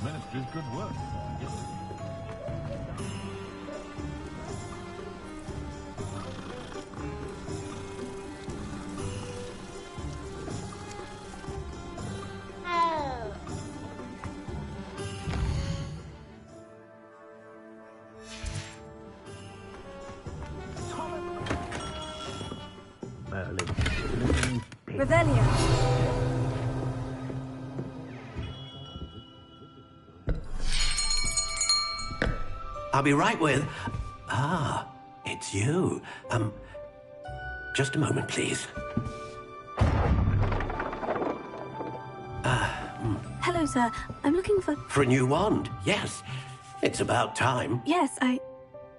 Speaker 15: Ministry's good work.
Speaker 4: Revelio.
Speaker 12: I'll be right with... it's you. Just a moment, please.
Speaker 4: Hello, sir. I'm looking for...
Speaker 12: For a new wand, yes. It's about time.
Speaker 4: Yes,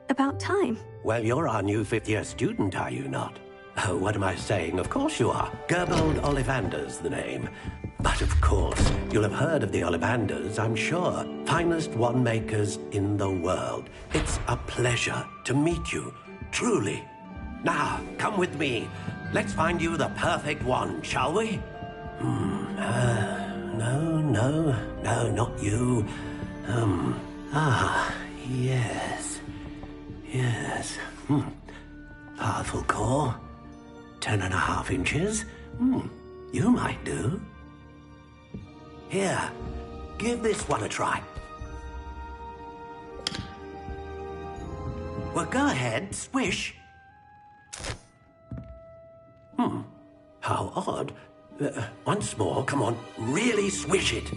Speaker 4: about time.
Speaker 12: Well, you're our new fifth-year student, are you not? Oh, what am I saying? Of course you are. Gerbold Ollivander's the name. But of course, you'll have heard of the Ollivanders, I'm sure. Finest wand makers in the world. It's a pleasure to meet you, truly. Now, come with me. Let's find you the perfect wand, shall we? No, not you. Yes. Powerful core. 10.5 inches. You might do. Here, give this one a try. Well, go ahead, swish. How odd. Once more, come on, really swish it.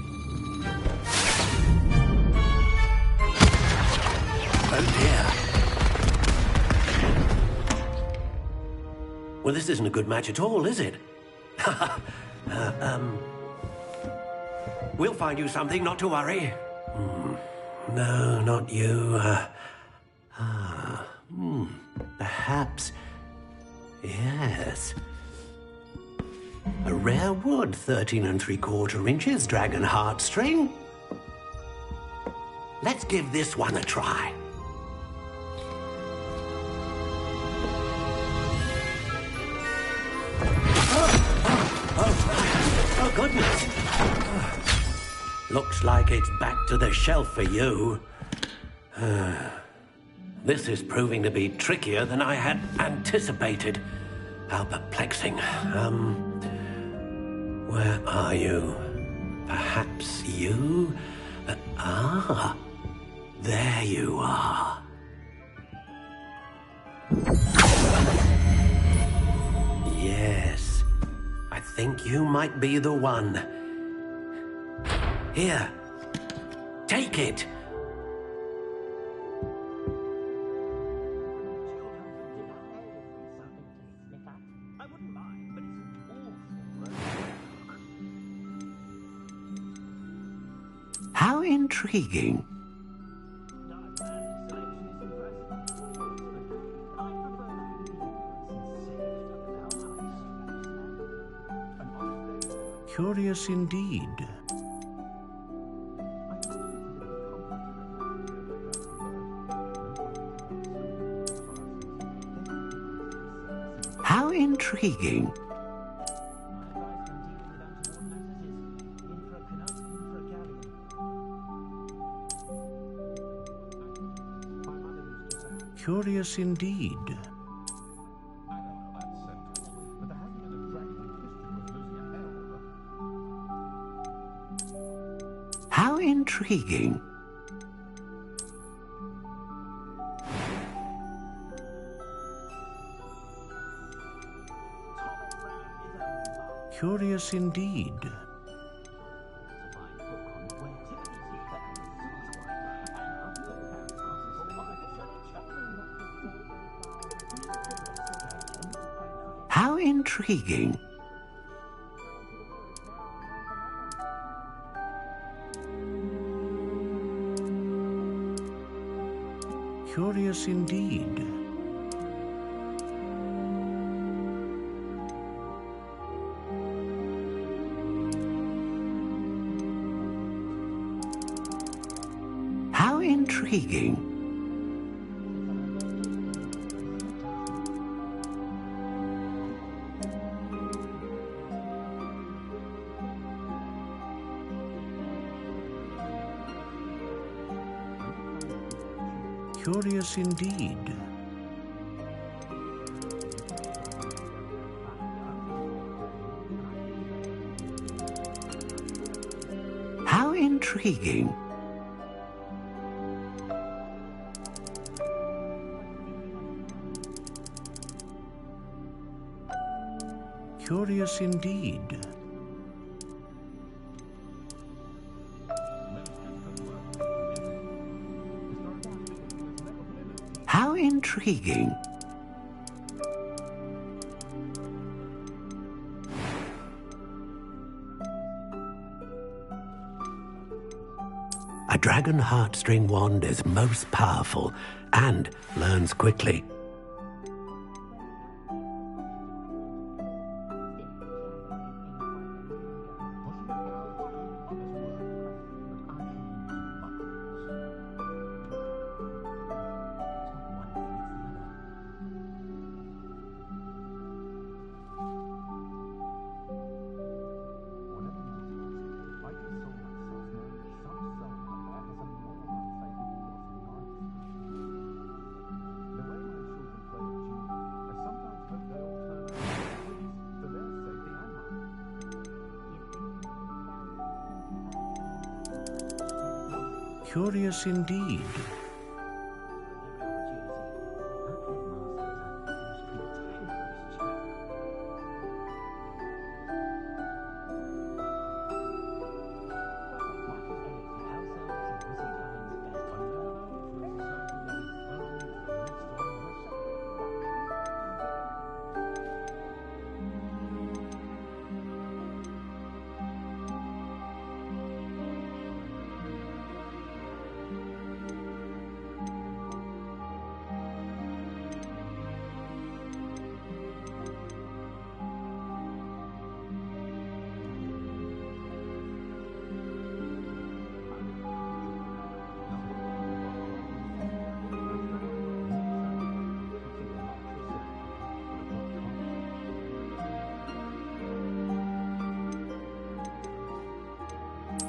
Speaker 12: Oh dear. Well, this isn't a good match at all, is it? We'll find you something, not to worry. No, not you. Perhaps... Yes. A rare wood, 13 3/4 inches, dragon heartstring. Let's give this one a try. Oh, goodness. Looks like it's back to the shelf for you. This is proving to be trickier than I had anticipated. How perplexing. Where are you? Perhaps you? There you are. Yes, I think you might be the one. Here, take it. How intriguing. Curious indeed. intriguing. Curious indeed. How intriguing. Curious indeed. How intriguing. Curious indeed. How intriguing. Curious indeed. How intriguing. Curious indeed. How intriguing. A dragon heartstring wand is most powerful and learns quickly. Curious indeed.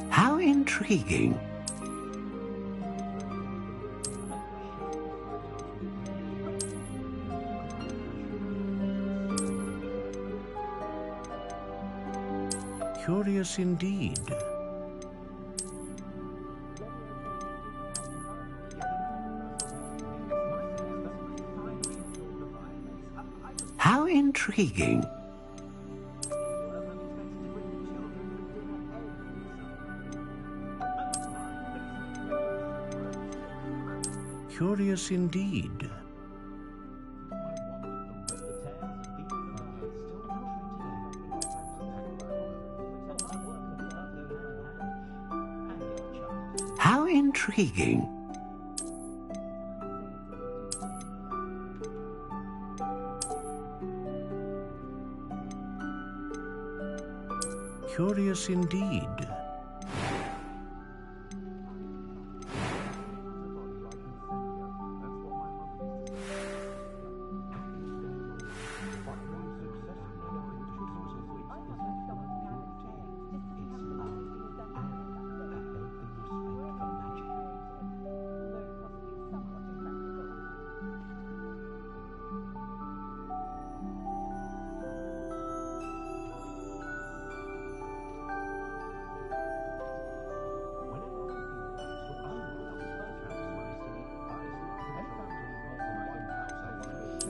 Speaker 12: How intriguing. Curious indeed. How intriguing. Curious indeed. How intriguing. Curious indeed.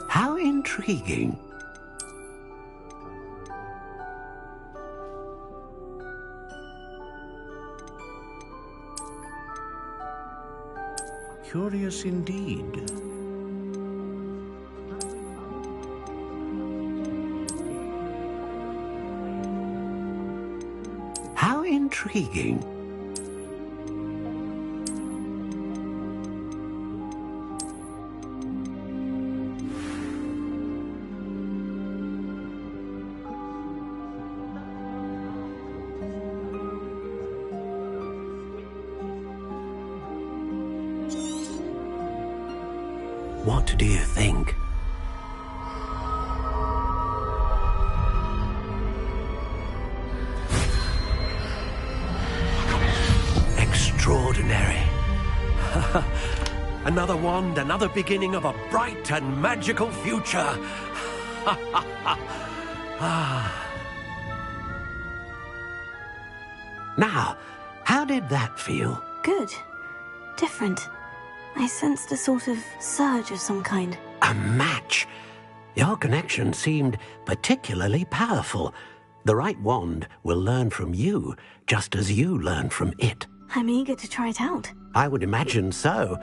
Speaker 12: How intriguing.
Speaker 16: Curious indeed.
Speaker 12: How intriguing. What do you think? Extraordinary. Another wand, another beginning of a bright and magical future. Now, how did that feel?
Speaker 4: Good. Different. I sensed a sort of surge of some kind.
Speaker 12: A match? Your connection seemed particularly powerful. The right wand will learn from you, just as you learn from it.
Speaker 4: I'm eager to try it out.
Speaker 12: I would imagine so.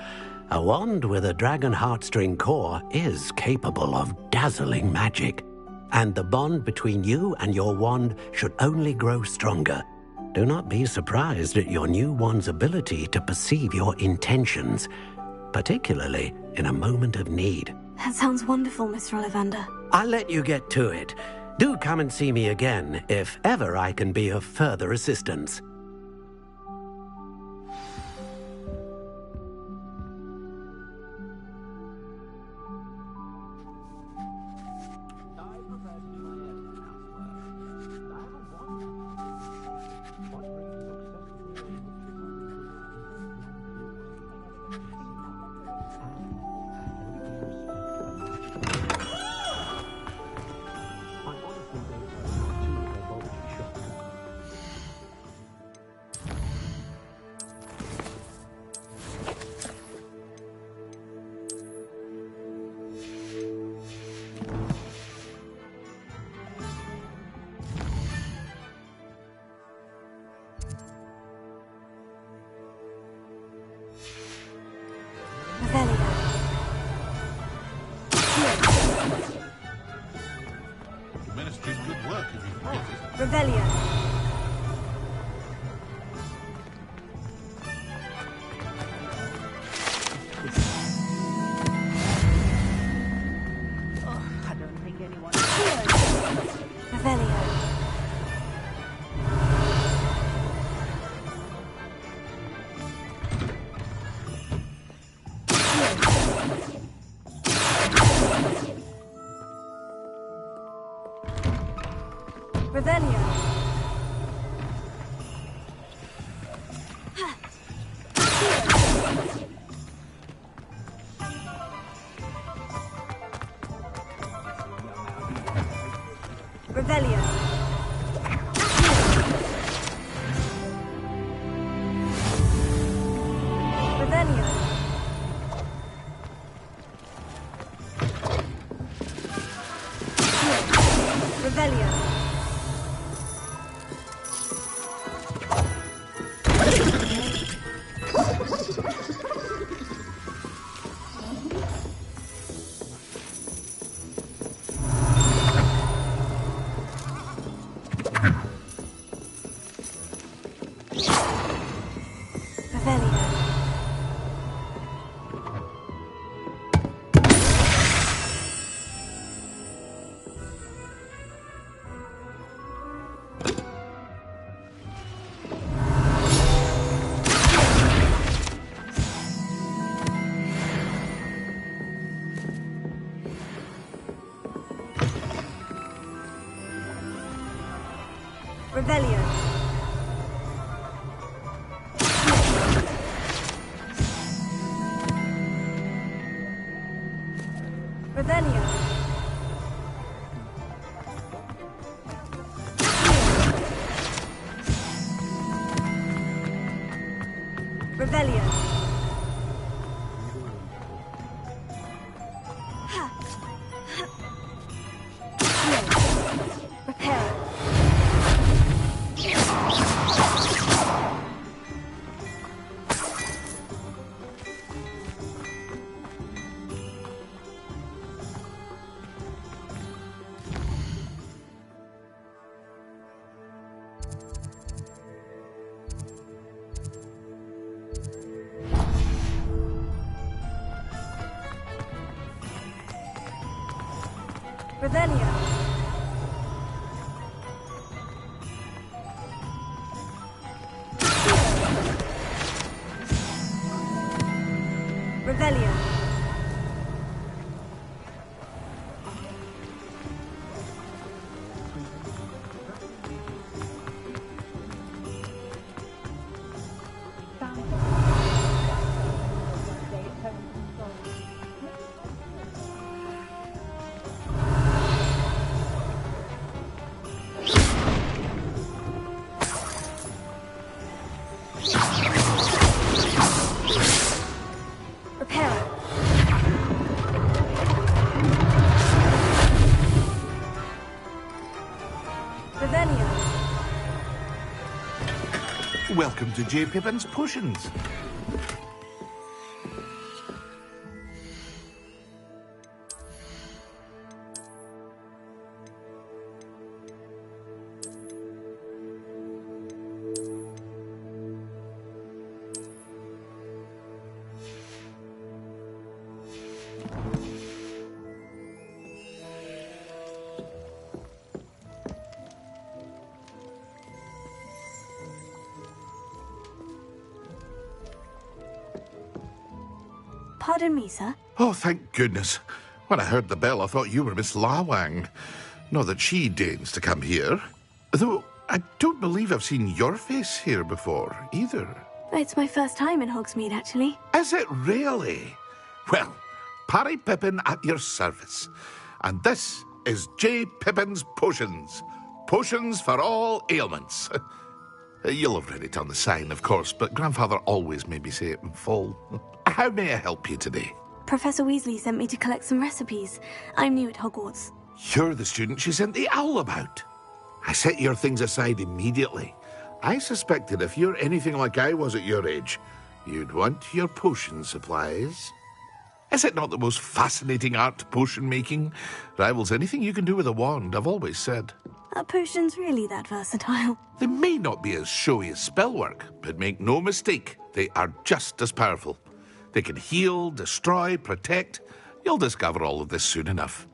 Speaker 12: A wand with a dragon heartstring core is capable of dazzling magic. And the bond between you and your wand should only grow stronger. Do not be surprised at your new wand's ability to perceive your intentions, particularly in a moment of need.
Speaker 4: That sounds wonderful, Mr. Ollivander.
Speaker 12: I'll let you get to it. Do come and see me again if ever I can be of further assistance.
Speaker 15: Ministry's good work if you can get it.
Speaker 4: Revelio.
Speaker 13: I don't think anyone...
Speaker 4: Revelio. Revelio. Revelio. Revelio. Revelio. Revelio. Revelio. Revelio. Revelio. Revelio.
Speaker 16: Welcome to J. Pippin's Potions.
Speaker 4: Pardon me, sir.
Speaker 16: Oh, thank goodness. When I heard the bell, I thought you were Miss Lawang. Not that she deigns to come here. Though I don't believe I've seen your face here before, either.
Speaker 4: It's my first time in Hogsmeade, actually.
Speaker 16: Is it really? Well, Parry Pippin at your service. And this is J. Pippin's Potions. Potions for all ailments. You'll have read it on the sign, of course, but Grandfather always made me say it in full. How may I help you today?
Speaker 4: Professor Weasley sent me to collect some recipes. I'm new at Hogwarts.
Speaker 16: You're the student she sent the owl about. I set your things aside immediately. I suspected if you're anything like I was at your age, you'd want your potion supplies. Is it not the most fascinating art, potion making? Rivals anything you can do with a wand, I've always said.
Speaker 4: Are potions really that versatile?
Speaker 16: They may not be as showy as spellwork, but make no mistake, they are just as powerful. They can heal, destroy, protect. You'll discover all of this soon enough.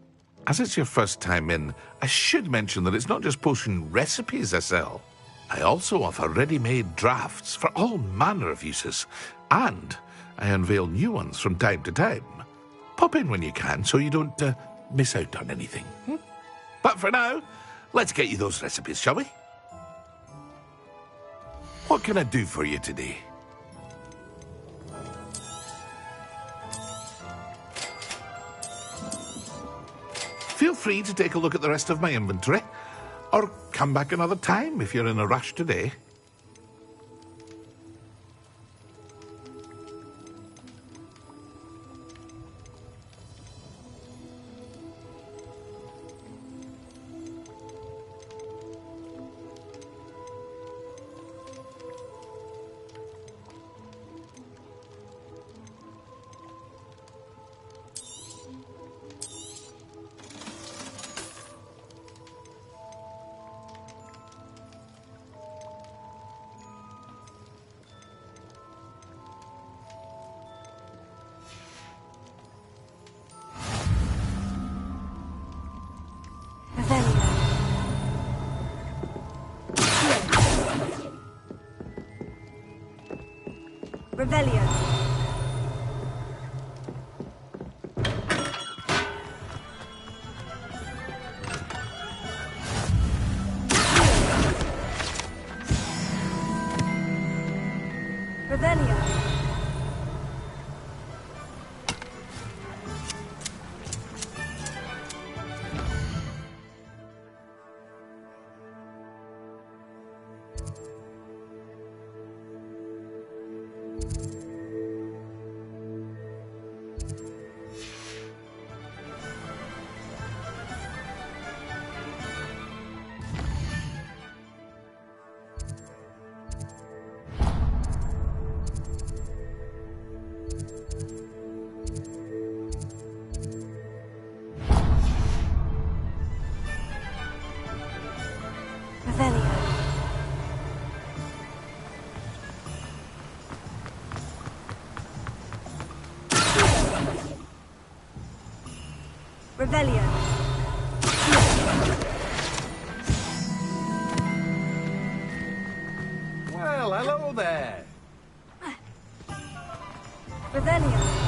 Speaker 16: As it's your first time in, I should mention that it's not just potion recipes I sell. I also offer ready-made drafts for all manner of uses, and I unveil new ones from time to time. Pop in when you can so you don't miss out on anything. But for now, let's get you those recipes, shall we? What can I do for you today? Feel free to take a look at the rest of my inventory, or come back another time if you're in a rush today.
Speaker 4: Revelio. Revelio. Revelio. Revelio.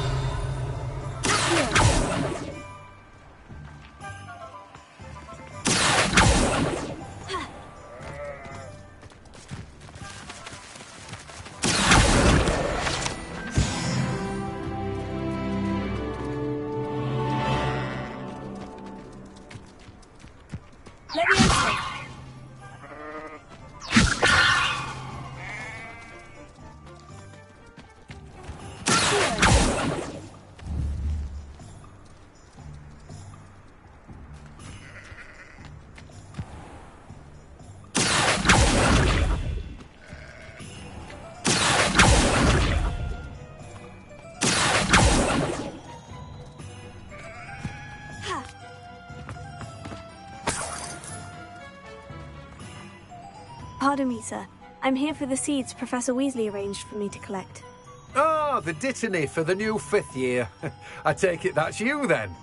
Speaker 4: Pardon me, sir. I'm here for the seeds Professor Weasley arranged for me to collect.
Speaker 17: Ah, the dittany for the new 5th year. I take it that's you, then.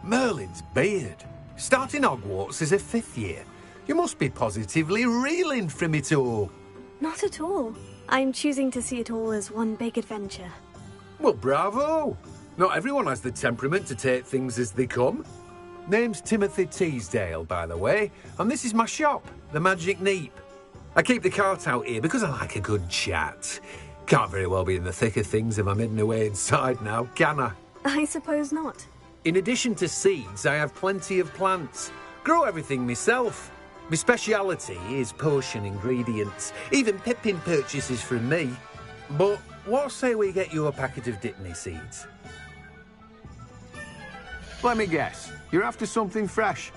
Speaker 17: Merlin's beard. Starting Hogwarts as a 5th year. You must be positively reeling from it all.
Speaker 4: Not at all. I'm choosing to see it all as one big adventure.
Speaker 17: Well, bravo. Not everyone has the temperament to take things as they come. Name's Timothy Teasdale, by the way, and this is my shop, the Magic Neep. I keep the cart out here because I like a good chat. Can't very well be in the thick of things if I'm hidden away inside now, can I?
Speaker 4: I suppose not.
Speaker 17: In addition to seeds, I have plenty of plants. Grow everything myself. My speciality is potion ingredients. Even Pippin purchases from me. But what say we get you a packet of Dittany seeds?
Speaker 18: Let me guess. You're after something fresh.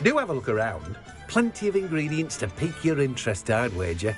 Speaker 17: Do have a look around. Plenty of ingredients to pique your interest, I'd wager.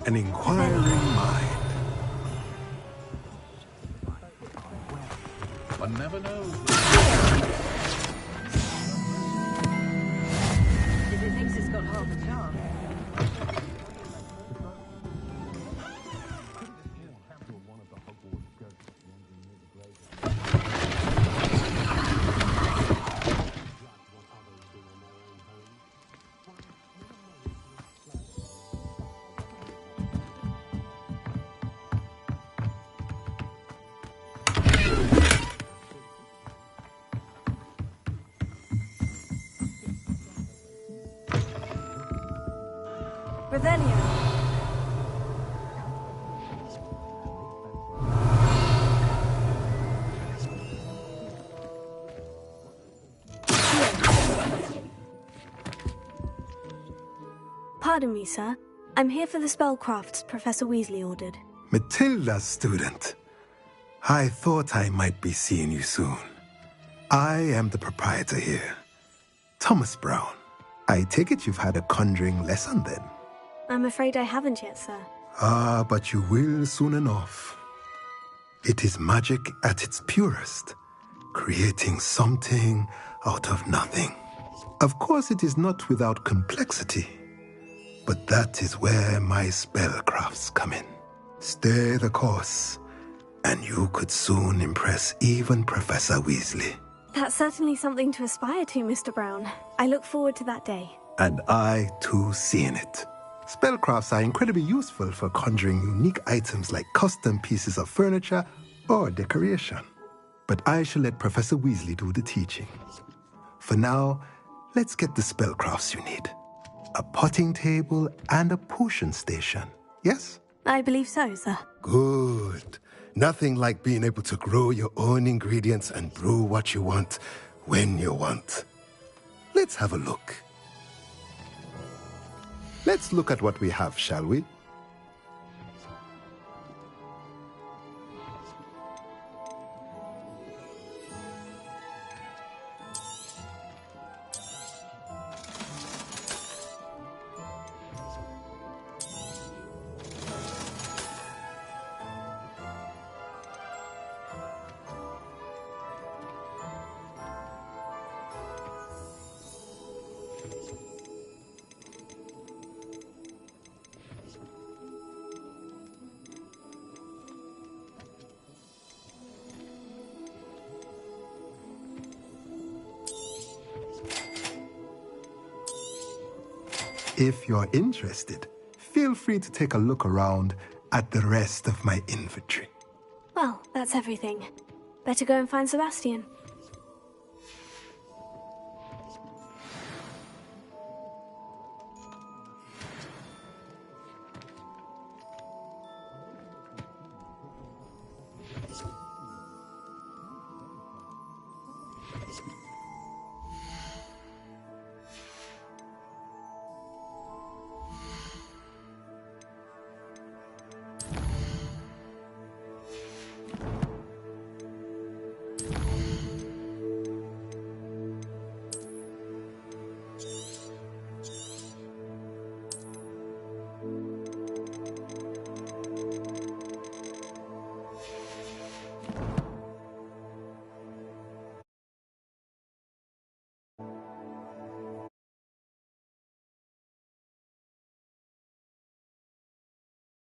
Speaker 19: An inquiring mind.
Speaker 16: One never knows.
Speaker 8: If it thinks it's got half a charm.
Speaker 4: Pardon me, sir. I'm here for the spellcrafts Professor Weasley ordered.
Speaker 19: Matilda's student. I thought I might be seeing you soon. I am the proprietor here, Thomas Brown. I take it you've had a conjuring lesson then?
Speaker 4: I'm afraid I haven't yet, sir.
Speaker 19: Ah, but you will soon enough. It is magic at its purest, creating something out of nothing. Of course, it is not without complexity, but that is where my spellcrafts come in. Stay the course, and you could soon impress even Professor Weasley.
Speaker 4: That's certainly something to aspire to, Mr. Brown. I look forward to that day.
Speaker 19: And I, too, seeing it. Spellcrafts are incredibly useful for conjuring unique items like custom pieces of furniture or decoration. But I shall let Professor Weasley do the teaching. For now, let's get the spellcrafts you need. A potting table and a potion station, yes?
Speaker 4: I believe so, sir.
Speaker 19: Good. Nothing like being able to grow your own ingredients and brew what you want when you want. Let's have a look. Let's look at what we have, shall we? If you're interested, feel free to take a look around at the rest of my inventory.
Speaker 4: Well, that's everything. Better go and find Sebastian.